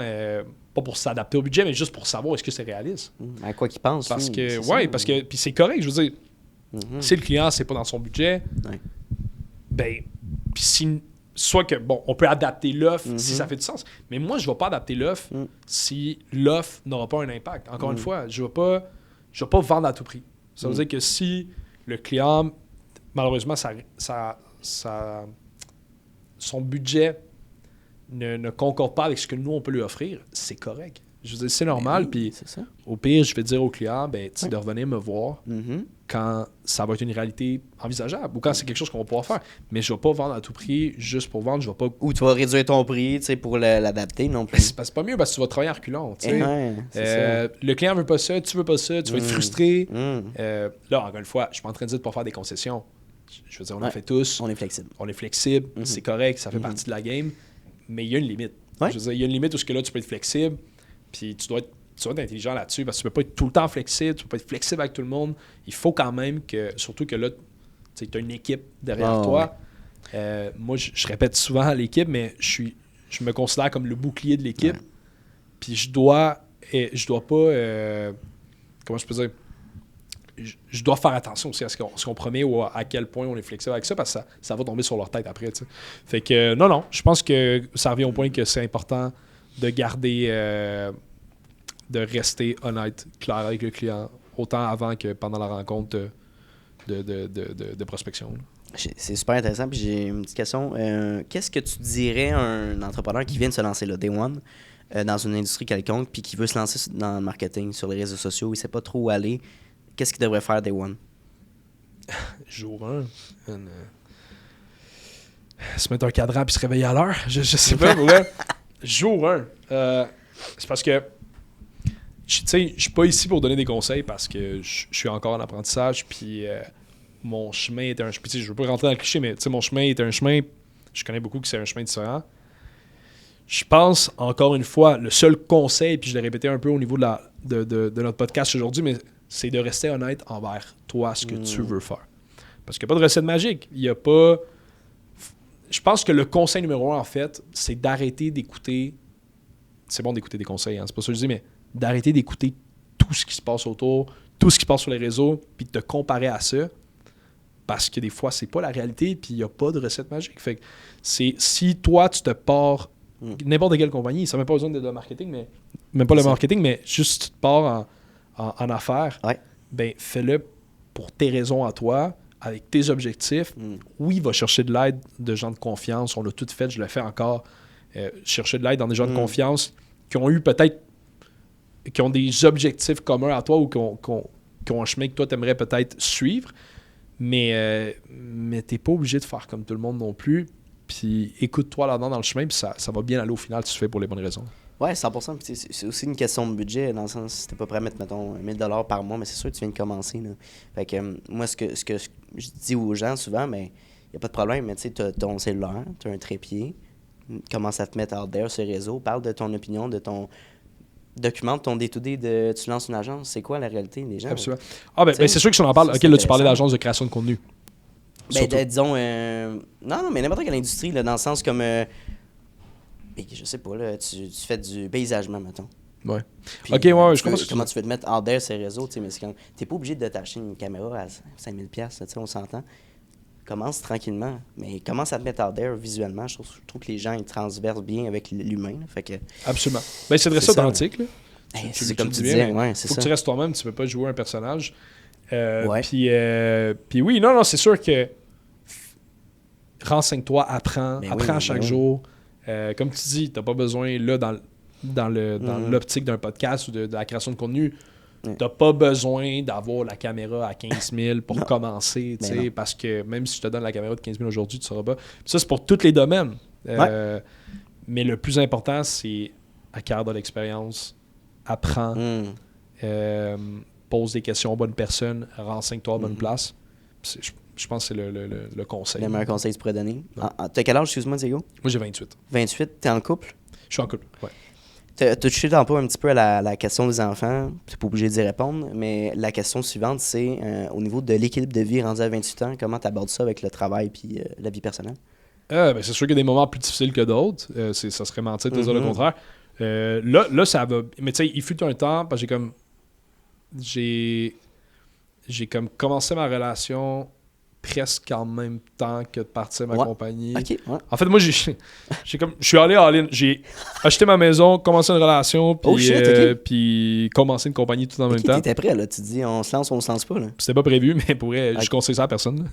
pas pour s'adapter au budget, mais juste pour savoir est-ce que c'est réaliste. À quoi qu'il pense. Parce que puis c'est correct, je veux dire, si le client, c'est pas dans son budget, puis soit que, on peut adapter l'offre si ça fait du sens, mais moi, je vais pas adapter l'offre si l'offre n'aura pas un impact. Encore une fois, je vais pas vendre à tout prix. Ça veut dire que si le client, malheureusement, son budget ne concorde pas avec ce que nous, on peut lui offrir, c'est correct. Je veux dire, c'est normal. Puis au pire, je vais dire au client de revenir me voir quand ça va être une réalité envisageable ou quand c'est quelque chose qu'on va pouvoir faire. Mais je ne vais pas vendre à tout prix juste pour vendre. Je vais pas... Ou tu vas réduire ton prix pour l'adapter non plus. C'est pas mieux parce que tu vas travailler en reculant. Le client ne veut pas ça, tu veux pas ça, tu vas être frustré. Là, encore une fois, je suis pas en train de dire de ne pas faire des concessions. Je veux dire, on en fait tous. On est flexible. C'est correct, ça fait partie de la game. Mais il y a une limite. Je veux dire, il y a une limite où là, tu peux être flexible, puis tu dois être intelligent là-dessus, parce que tu ne peux pas être tout le temps flexible, tu ne peux pas être flexible avec tout le monde. Il faut quand même que, surtout que là, tu as une équipe derrière toi. Ouais. Moi, je répète souvent à l'équipe, mais je me considère comme le bouclier de l'équipe. Ouais. Puis je dois pas... comment je peux dire? Je dois faire attention aussi à ce qu'on promet ou à quel point on est flexible avec ça, parce que ça va tomber sur leur tête après. T'sais. Fait que non, je pense que ça revient au point que c'est important de garder, de rester honnête, clair avec le client, autant avant que pendant la rencontre de prospection. Là. C'est super intéressant. Puis j'ai une petite question. Qu'est-ce que tu dirais à un entrepreneur qui vient de se lancer, là, Day One, dans une industrie quelconque, puis qui veut se lancer dans le marketing, sur les réseaux sociaux, il ne sait pas trop où aller? Qu'est-ce qu'il devrait faire Day One? Jour 1. Se mettre un cadran puis se réveiller à l'heure. Je sais pas, ouais. Jour 1. C'est parce que je suis pas ici pour donner des conseils parce que je suis encore en apprentissage. Puis mon chemin est un chemin. Je veux pas rentrer dans le cliché, mais mon chemin est un chemin. Je connais beaucoup que c'est un chemin différent. Je pense, encore une fois, le seul conseil, puis je l'ai répété un peu au niveau de notre podcast aujourd'hui, mais c'est de rester honnête envers toi, ce que tu veux faire. Parce qu'il n'y a pas de recette magique. Il n'y a pas... Je pense que le conseil numéro 1, en fait, c'est d'arrêter d'écouter... C'est bon d'écouter des conseils, hein, c'est pas ça que je dis, mais d'arrêter d'écouter tout ce qui se passe autour, tout ce qui se passe sur les réseaux, puis de te comparer à ça. Parce que des fois, c'est pas la réalité, puis il n'y a pas de recette magique. Fait que si toi, tu te pars... N'importe quelle compagnie, ça n'a même pas besoin de marketing, mais même pas le marketing, mais juste tu te pars en affaires, ben fais-le pour tes raisons à toi, avec tes objectifs. Oui, va chercher de l'aide de gens de confiance. On l'a tout fait, je le fais encore. Chercher de l'aide dans des gens de confiance qui ont eu peut-être, qui ont des objectifs communs à toi ou qui ont un chemin que toi, tu aimerais peut-être suivre. Mais t'es pas obligé de faire comme tout le monde non plus. Puis écoute-toi là-dedans dans le chemin, puis ça va bien aller au final si tu fais pour les bonnes raisons. Ouais, 100%. Puis c'est aussi une question de budget, dans le sens si t'es pas prêt à mettre, mettons, 1000 $ par mois, mais c'est sûr que tu viens de commencer. Là. Fait que moi, ce que je dis aux gens souvent, mais il n'y a pas de problème, mais tu sais, t'as ton cellulaire, t'as un trépied, commence à te mettre out there sur les réseaux, parle de ton opinion, de ton... Documente ton day-to-day tu lances une agence, c'est quoi la réalité des gens? Absolument. C'est sûr que si on en parle, ok, là tu parlais d'agence de création de contenu. Disons, non, mais n'importe quelle industrie, là, dans le sens comme, je sais pas, là, tu fais du paysagement, mettons. Ouais. Puis, ok, ouais, je comprends. Comment tu veux te mettre out there sur les réseaux, mais c'est t'es pas obligé de t'acheter une caméra à 5000$, on s'entend. Commence tranquillement, mais commence à te mettre out there visuellement. Je trouve que les gens ils transversent bien avec l'humain. Là, fait que, absolument. C'est de rester authentique. C'est comme tu disais, faut que tu restes toi-même, tu peux pas jouer un personnage. Puis oui, non, c'est sûr que renseigne-toi, apprends à chaque jour. Comme tu dis, t'as pas besoin, là, dans l'optique d'un podcast ou de la création de contenu, t'as pas besoin d'avoir la caméra à 15 000 pour commencer, tu sais, parce que même si je te donne la caméra de 15 000 aujourd'hui, tu sauras pas. Puis ça, c'est pour tous les domaines. Mais le plus important, c'est acquérir de l'expérience, apprends, pose des questions aux bonnes personnes, renseigne-toi à bonne place. Je pense que c'est le conseil. Le meilleur conseil que tu pourrais donner. T'as quel âge, excuse-moi, Diego? Moi, j'ai 28. 28, t'es en couple? Je suis en couple, ouais. T'as touché tantôt un petit peu à la question des enfants. T'es pas obligé d'y répondre, mais la question suivante, c'est au niveau de l'équilibre de vie rendu à 28 ans, comment t'abordes ça avec le travail puis la vie personnelle? Ben, c'est sûr qu'il y a des moments plus difficiles que d'autres. Ça serait mentir de dire le contraire. Là, ça va... Mais tu sais, il fut un temps, parce que j'ai comme commencé ma relation presque en même temps que de partir ma compagnie. Okay, ouais. En fait, moi, je suis allé all-in. J'ai acheté ma maison, commencé une relation, puis, puis commencé une compagnie tout en même temps. T'étais prêt, là. Tu te dis, on se lance pas, là. C'était pas prévu, mais pour vrai, je conseille ça à personne.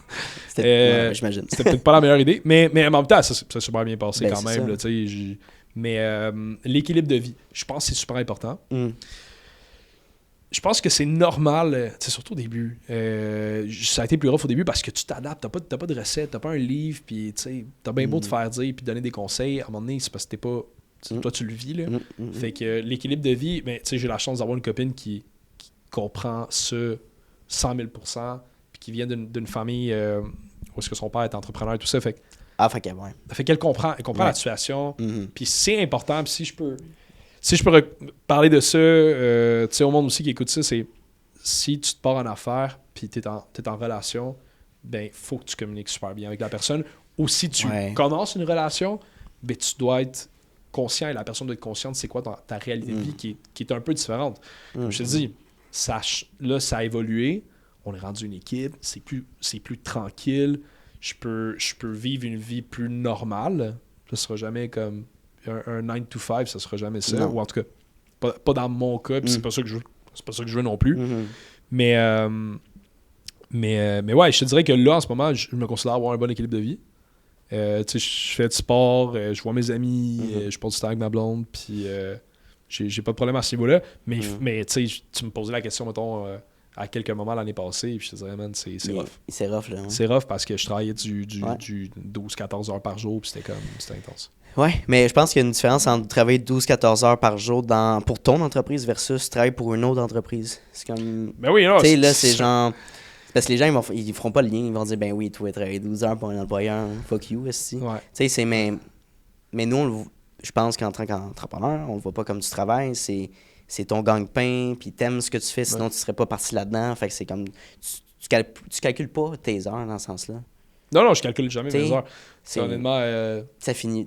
J'imagine. C'était peut-être pas la meilleure idée, mais en même temps, ça s'est super bien passé quand même. Là, mais l'équilibre de vie, je pense que c'est super important. Je pense que c'est normal, surtout au début. Ça a été plus rough au début parce que tu t'adaptes, t'as pas de recette, t'as pas un livre, puis t'as bien beau te faire dire puis donner des conseils. À un moment donné, c'est parce que t'es pas... Toi, tu le vis, là. Fait que l'équilibre de vie, ben, j'ai la chance d'avoir une copine qui comprend ça 100 000 %, puis qui vient d'une famille où est-ce que son père est entrepreneur et tout ça. Fait qu'elle comprend la situation, puis c'est important, puis si je peux parler de ça, au monde aussi qui écoute ça, c'est si tu te pars en affaires puis tu es en relation, ben faut que tu communiques super bien avec la personne. Ou si tu commences une relation, ben tu dois être conscient et la personne doit être consciente c'est quoi ta réalité de vie qui est un peu différente. Je te dis, ça a évolué, on est rendu une équipe, c'est plus tranquille, je peux vivre une vie plus normale, ça sera jamais comme... Un 9 to 5, ça sera jamais ça. Ou en tout cas, pas dans mon cas, puis c'est pas ça que je veux non plus. Mais ouais, je te dirais que là, en ce moment, je me considère avoir un bon équilibre de vie. Je fais du sport, je vois mes amis, je passe du temps avec ma blonde, puis j'ai pas de problème à ce niveau-là. Mais tu me posais la question, mettons, à quelques moments l'année passée, puis je te dirais, man, c'est rough. C'est rough, là. C'est rough parce que je travaillais du 12-14 heures par jour, puis c'était intense. Oui, mais je pense qu'il y a une différence entre travailler 12-14 heures par jour pour ton entreprise versus travailler pour une autre entreprise. C'est comme... Ben oui, non. Tu sais, là, c'est genre... Parce que les gens, ils feront pas le lien. Ils vont dire, ben oui, toi, travailler 12 heures pour un employeur, fuck you, aussi. Ouais. Tu sais, mais nous, je pense qu'en tant qu'entrepreneur, on le voit pas comme du travail. C'est ton gagne-pain, puis t'aimes ce que tu fais, sinon tu serais pas parti là-dedans. Fait que c'est comme... Tu calcules pas tes heures dans ce sens-là. Non, je calcule jamais mes heures. Honnêtement... Ça finit,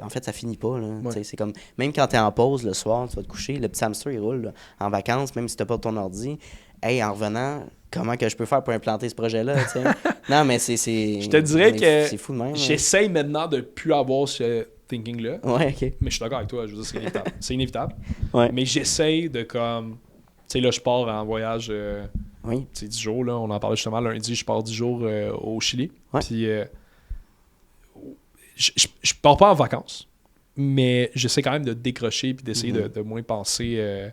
en fait, ça finit pas. Là, c'est comme, même quand t'es en pause le soir, tu vas te coucher, le petit hamster, il roule là, en vacances, même si t'as pas ton ordi. Hey, en revenant, comment que je peux faire pour implanter ce projet-là? Non, mais c'est... Je te dirais que c'est fou de même. J'essaye maintenant de plus avoir ce thinking-là. Ouais, OK. Mais je suis d'accord avec toi, je veux dire, c'est inévitable. C'est inévitable. Ouais. Mais j'essaye de comme... Tu sais, là, je pars en voyage... Oui. C'est 10 jours, là. On en parlait justement lundi, je pars 10 jours au Chili. Ouais. Puis je pars pas en vacances, mais j'essaie quand même de décrocher puis d'essayer de moins penser.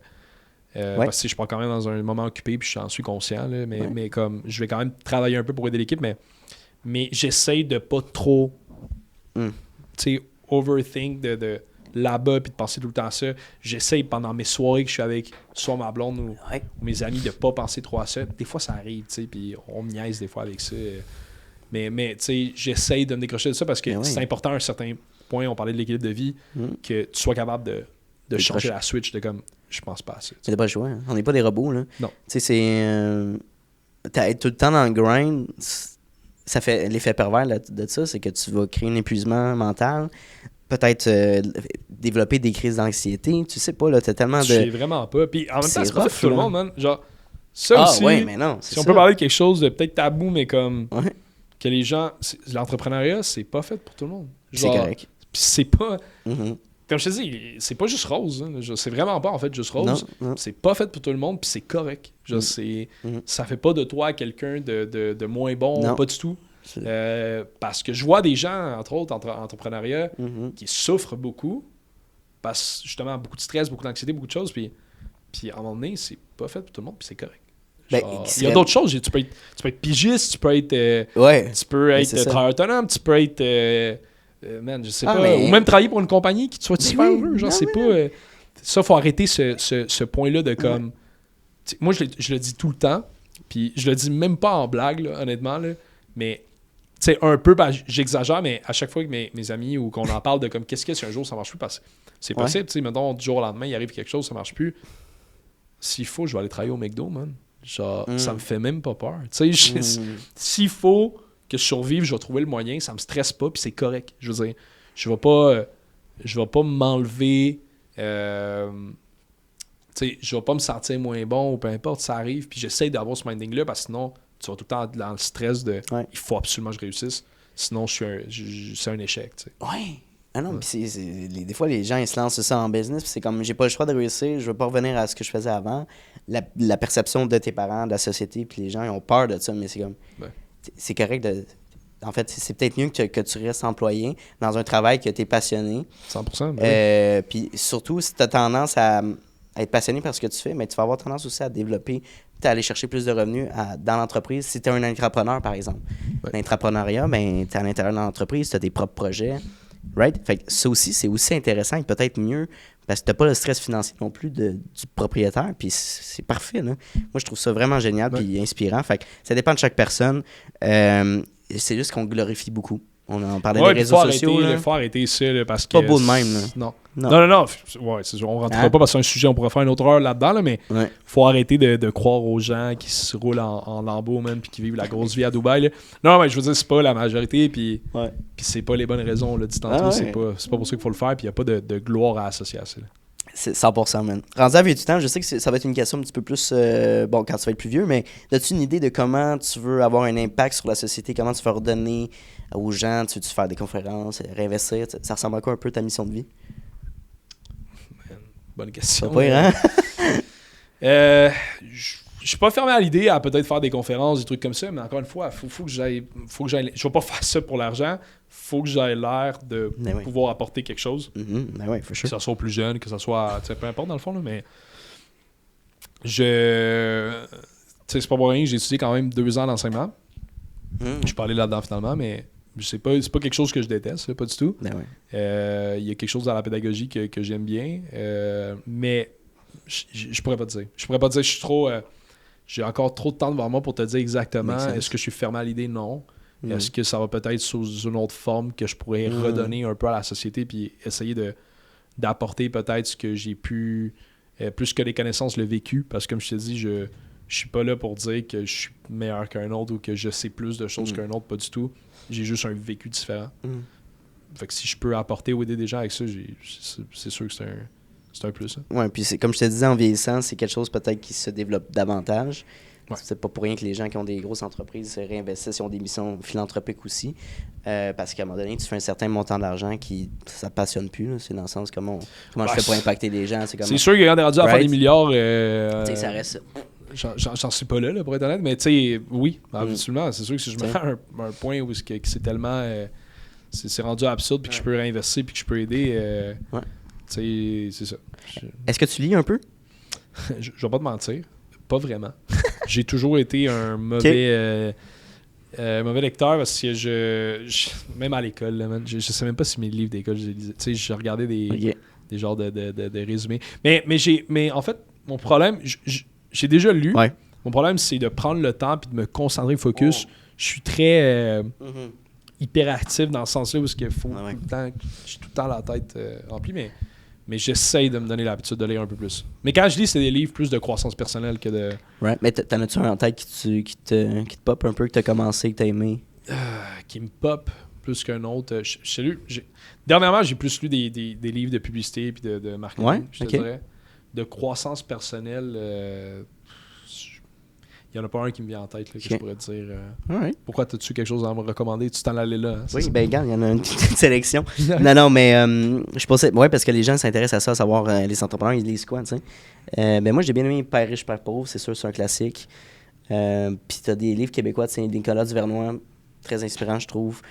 Parce que je pars quand même dans un moment occupé puis j'en suis conscient. Là, mais comme je vais quand même travailler un peu pour aider l'équipe, mais j'essaie de pas trop overthink de là-bas puis de penser tout le temps à ça. J'essaye pendant mes soirées que je suis avec soit ma blonde ou mes amis de pas penser trop à ça. Des fois ça arrive, puis on me niaise des fois avec ça. Mais tu sais, j'essaye de me décrocher de ça parce que c'est important à un certain point, on parlait de l'équilibre de vie, que tu sois capable de changer la switch de comme je pense pas à ça. C'est pas le choix. Hein. On n'est pas des robots, là. Non. Tu sais, c'est... être tout le temps dans le grind, ça fait l'effet pervers de ça, c'est que tu vas créer un épuisement mental, peut-être développer des crises d'anxiété, tu sais pas, là, t'as tellement de... Je sais vraiment pas. Puis en même temps, c'est pas fait pour tout le monde, man. Genre, ça aussi, mais non, si on peut parler de quelque chose de peut-être tabou, mais comme... Ouais. Que les gens... L'entrepreneuriat, c'est pas fait pour tout le monde. Genre, c'est correct. Puis c'est pas... Comme je te dis, c'est pas juste rose. Hein. C'est vraiment pas, en fait, juste rose. Non. C'est pas fait pour tout le monde, puis c'est correct. Genre, ça fait pas de toi quelqu'un de moins bon, pas du tout. Parce que je vois des gens, entre autres, entrepreneuriat, qui souffrent beaucoup. Parce que justement, beaucoup de stress, beaucoup d'anxiété, beaucoup de choses. Puis à un moment donné, c'est pas fait pour tout le monde, puis c'est correct. Il y a d'autres choses. Tu peux être pigiste, tu peux être, travailleur autonome, tu peux être. Je sais pas. Ou même travailler pour une compagnie qui te soit super heureux. Genre, c'est pas. Ça, faut arrêter ce point-là de comme. Moi, je le dis tout le temps, puis je le dis même pas en blague, là, honnêtement, là, mais. Tu sais, un peu, j'exagère, mais à chaque fois que mes amis ou qu'on en parle de comme qu'est-ce que si un jour ça marche plus, parce que c'est possible, tu sais, mettons, du jour au lendemain, il arrive quelque chose, ça marche plus. S'il faut, je vais aller travailler au McDo, man. Genre, ça me fait même pas peur. Tu sais, s'il faut que je survive, je vais trouver le moyen, ça me stresse pas, puis c'est correct. Je veux dire, je vais pas m'enlever, tu sais, je vais pas me sentir moins bon ou peu importe, ça arrive, puis j'essaie d'avoir ce minding-là, parce que sinon, tu vas tout le temps dans le stress de il faut absolument que je réussisse, sinon c'est un échec. Tu sais. Ouais. Ah non, puis des fois, les gens, ils se lancent ça en business, puis c'est comme, j'ai pas le choix de réussir, je veux pas revenir à ce que je faisais avant. La perception de tes parents, de la société, puis les gens, ils ont peur de ça, mais c'est comme, c'est correct de... En fait, c'est peut-être mieux que tu restes employé dans un travail que tu es passionné. 100%. Puis surtout, si tu as tendance à être passionné par ce que tu fais, mais tu vas avoir tendance aussi à développer, à aller chercher plus de revenus dans l'entreprise. Si tu es un entrepreneur, par exemple. L'entrepreneuriat, ben, tu es à l'intérieur de l'entreprise, tu as tes propres projets. Right? Fait que ça aussi, c'est aussi intéressant et peut-être mieux parce que tu n'as pas le stress financier non plus du propriétaire. Puis c'est parfait. Là. Moi, je trouve ça vraiment génial et inspirant. Fait que ça dépend de chaque personne. C'est juste qu'on glorifie beaucoup. On en parlait des réseaux sociaux. Il faut arrêter ça parce que... Pas beau de même. Là. Non. Ouais, on ne rentrera pas parce que c'est un sujet, on pourrait faire une autre heure là-dedans, là, mais faut arrêter de croire aux gens qui se roulent en lambeaux même puis qui vivent la grosse vie à Dubaï. Là. Non, mais je veux dire, c'est pas la majorité puis c'est pas les bonnes raisons. Là, dit tantôt, c'est pas pour ça qu'il faut le faire puis il n'y a pas de gloire à associer à ça. Là. C'est 100%, man. Rendu à vieux du temps, je sais que ça va être une question un petit peu plus... quand tu vas être plus vieux, mais as-tu une idée de comment tu veux avoir un impact sur la société? Comment tu veux redonner aux gens? Tu veux faire des conférences, réinvestir? Ça ressemble à quoi un peu ta mission de vie? Man, bonne question. Pas pire, hein? Je suis pas fermé à l'idée à peut-être faire des conférences, des trucs comme ça, mais encore une fois, faut que j'aille. Je vais pas faire ça pour l'argent. Faut que j'aille l'air de pouvoir apporter quelque chose. For sure. Que ça soit aux plus jeunes, que ça soit. Peu importe dans le fond, là, mais. C'est pas pour rien, j'ai étudié quand même 2 ans d'enseignement. Je suis pas allé là-dedans finalement, mais c'est pas quelque chose que je déteste, pas du tout. Il y a quelque chose dans la pédagogie que j'aime bien. Mais je pourrais pas te dire. Je pourrais pas te dire, je suis trop. J'ai encore trop de temps devant moi pour te dire exactement est-ce que je suis fermé à l'idée? Non. Est-ce que ça va peut-être sous une autre forme que je pourrais redonner un peu à la société puis essayer d'apporter peut-être ce que j'ai pu, plus que les connaissances, le vécu. Parce que comme je te dis, je suis pas là pour dire que je suis meilleur qu'un autre ou que je sais plus de choses qu'un autre, pas du tout. J'ai juste un vécu différent. Fait que si je peux apporter ou aider des gens avec ça, c'est sûr que c'est un plus. Hein. Oui, puis comme je te disais, en vieillissant, c'est quelque chose peut-être qui se développe davantage. Ouais. C'est pas pour rien que les gens qui ont des grosses entreprises se réinvestissent, ils ont des missions philanthropiques aussi. Parce qu'à un moment donné, tu fais un certain montant d'argent qui ça te passionne plus. Là. C'est dans le sens comment je fais pour impacter les gens. C'est sûr qu'il y a des rendus à faire des milliards. Ça reste. J'en suis pas là, pour être honnête, mais tu sais, oui, absolument. C'est sûr que si je me rends à un point où c'est tellement. C'est rendu absurde, puis que je peux réinvestir, puis que je peux aider. C'est ça. Est-ce que tu lis un peu? Je vais pas te mentir. Pas vraiment. J'ai toujours été un mauvais lecteur parce que même à l'école, là, je sais même pas si mes livres d'école, je les lisais. Tu sais, je regardais des genres de résumés. Mais en fait, mon problème, j'ai déjà lu. Ouais. Mon problème, c'est de prendre le temps puis de me concentrer, focus. Je suis très hyperactif dans ce sens-là parce qu'il faut tout le temps, j'ai tout le temps la tête remplie, mais j'essaye de me donner l'habitude de lire un peu plus. Mais quand je lis, c'est des livres plus de croissance personnelle que de... Ouais, mais t'en as-tu un en tête qui te pop un peu, que t'as commencé, que t'as aimé? Qui me pop plus qu'un autre. Dernièrement, j'ai plus lu des livres de publicité et de marketing, je te dirais. De croissance personnelle... Il n'y en a pas un qui me vient en tête là, que je pourrais te dire. Pourquoi as-tu quelque chose à me recommander? Tu t'en allais là. Hein, oui, ben regarde, il y en a une petite sélection. non, mais je pensais. Oui, parce que les gens s'intéressent à ça, à savoir les entrepreneurs, ils lisent quoi, tu sais. Ben moi, j'ai bien aimé Père riche, Père pauvre, c'est sûr, c'est un classique. Puis tu as des livres québécois, tu sais, Nicolas Duvernois, Très inspirant, je trouve.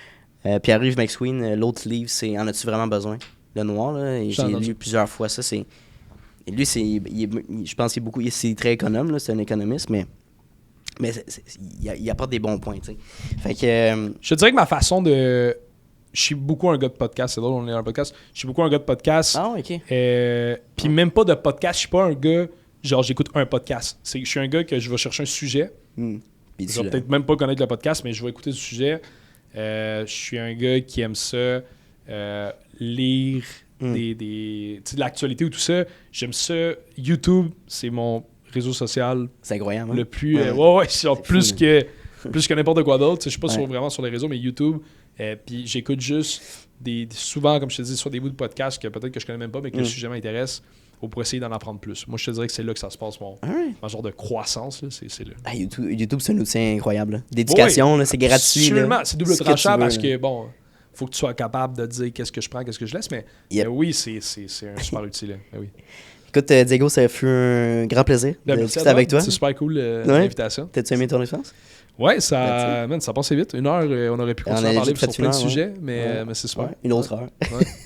Pierre-Yves McSween, l'autre livre, c'est En as-tu vraiment besoin? Le noir, là. Et j'ai lu plusieurs fois ça. Et lui, je pense qu'il est c'est très économe, là, c'est un économiste, mais il apporte des bons points, tu sais. Fait que... Je te dirais que ma façon de... Je suis beaucoup un gars de podcast, c'est drôle, on est dans un podcast. Je suis beaucoup un gars de podcast. Ah, ok. Puis même pas de podcast, je suis pas un gars, genre j'écoute un podcast. Je suis un gars que je vais chercher un sujet. Puis Je vais peut-être même pas connaître le podcast, mais je vais écouter le sujet. Je suis un gars qui aime ça, lire de l'actualité ou tout ça. J'aime ça. YouTube, c'est mon réseau social. C'est incroyable. Hein? Le plus. C'est plus que n'importe quoi d'autre. Je suis pas Ouais. vraiment sur les réseaux, mais YouTube. Puis j'écoute juste souvent, comme je te dis, soit des bouts de podcast que peut-être que je connais même pas, mais que le sujet m'intéresse, pour essayer d'en apprendre plus. Moi, je te dirais que c'est là que ça se passe, mon genre de croissance. Là, c'est là. Ah, YouTube, c'est un outil incroyable. Là. D'éducation, là, c'est gratuit. Absolument, c'est double Ce que tranchant tu veux, parce là. que, bon, faut que tu sois capable de dire qu'est-ce que je prends, qu'est-ce que je laisse, mais oui, c'est un super outil. Là. Ben oui. Écoute, Diego, ça fut un grand plaisir de discuter avec toi. C'est super cool l'invitation. T'as-tu aimé ton expérience? Ouais, ça passait vite. 1 heure, on aurait pu continuer à parler sur plein de sujets, mais c'est super. Ouais, une autre heure.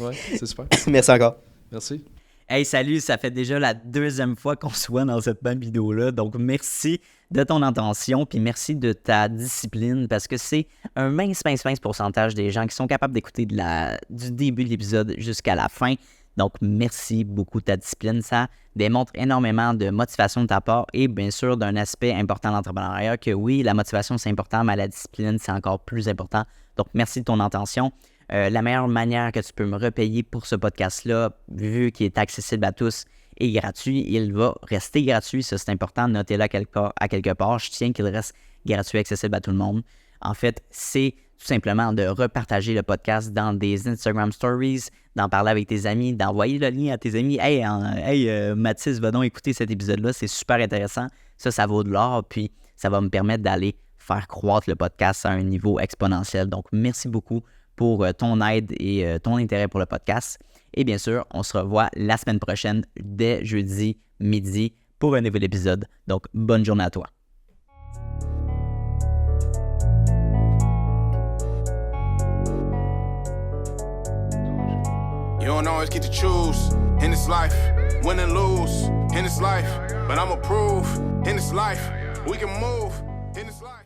Ouais, c'est super. Merci encore. Merci. Hey, salut, ça fait déjà la 2e fois qu'on se voit dans cette même vidéo-là. Donc, merci de ton attention, puis merci de ta discipline, parce que c'est un mince pourcentage des gens qui sont capables d'écouter du début de l'épisode jusqu'à la fin. Donc, merci beaucoup de ta discipline. Ça démontre énormément de motivation de ta part et bien sûr d'un aspect important de l'entrepreneuriat que oui, la motivation, c'est important, mais la discipline, c'est encore plus important. Donc, merci de ton attention. La meilleure manière que tu peux me repayer pour ce podcast-là, vu qu'il est accessible à tous et gratuit, il va rester gratuit. Ça, c'est important. Notez-le à quelque part. Je tiens qu'il reste gratuit, accessible à tout le monde. En fait, c'est tout simplement de repartager le podcast dans des Instagram Stories, d'en parler avec tes amis, d'envoyer le lien à tes amis. Hey, Mathis, va donc écouter cet épisode-là. C'est super intéressant. Ça vaut de l'or. Puis, ça va me permettre d'aller faire croître le podcast à un niveau exponentiel. Donc, merci beaucoup pour ton aide et ton intérêt pour le podcast. Et bien sûr, on se revoit la semaine prochaine dès jeudi midi pour un nouvel épisode. Donc, bonne journée à toi. You don't always get to choose in this life, win and lose in this life. But I'ma prove in this life, we can move in this life.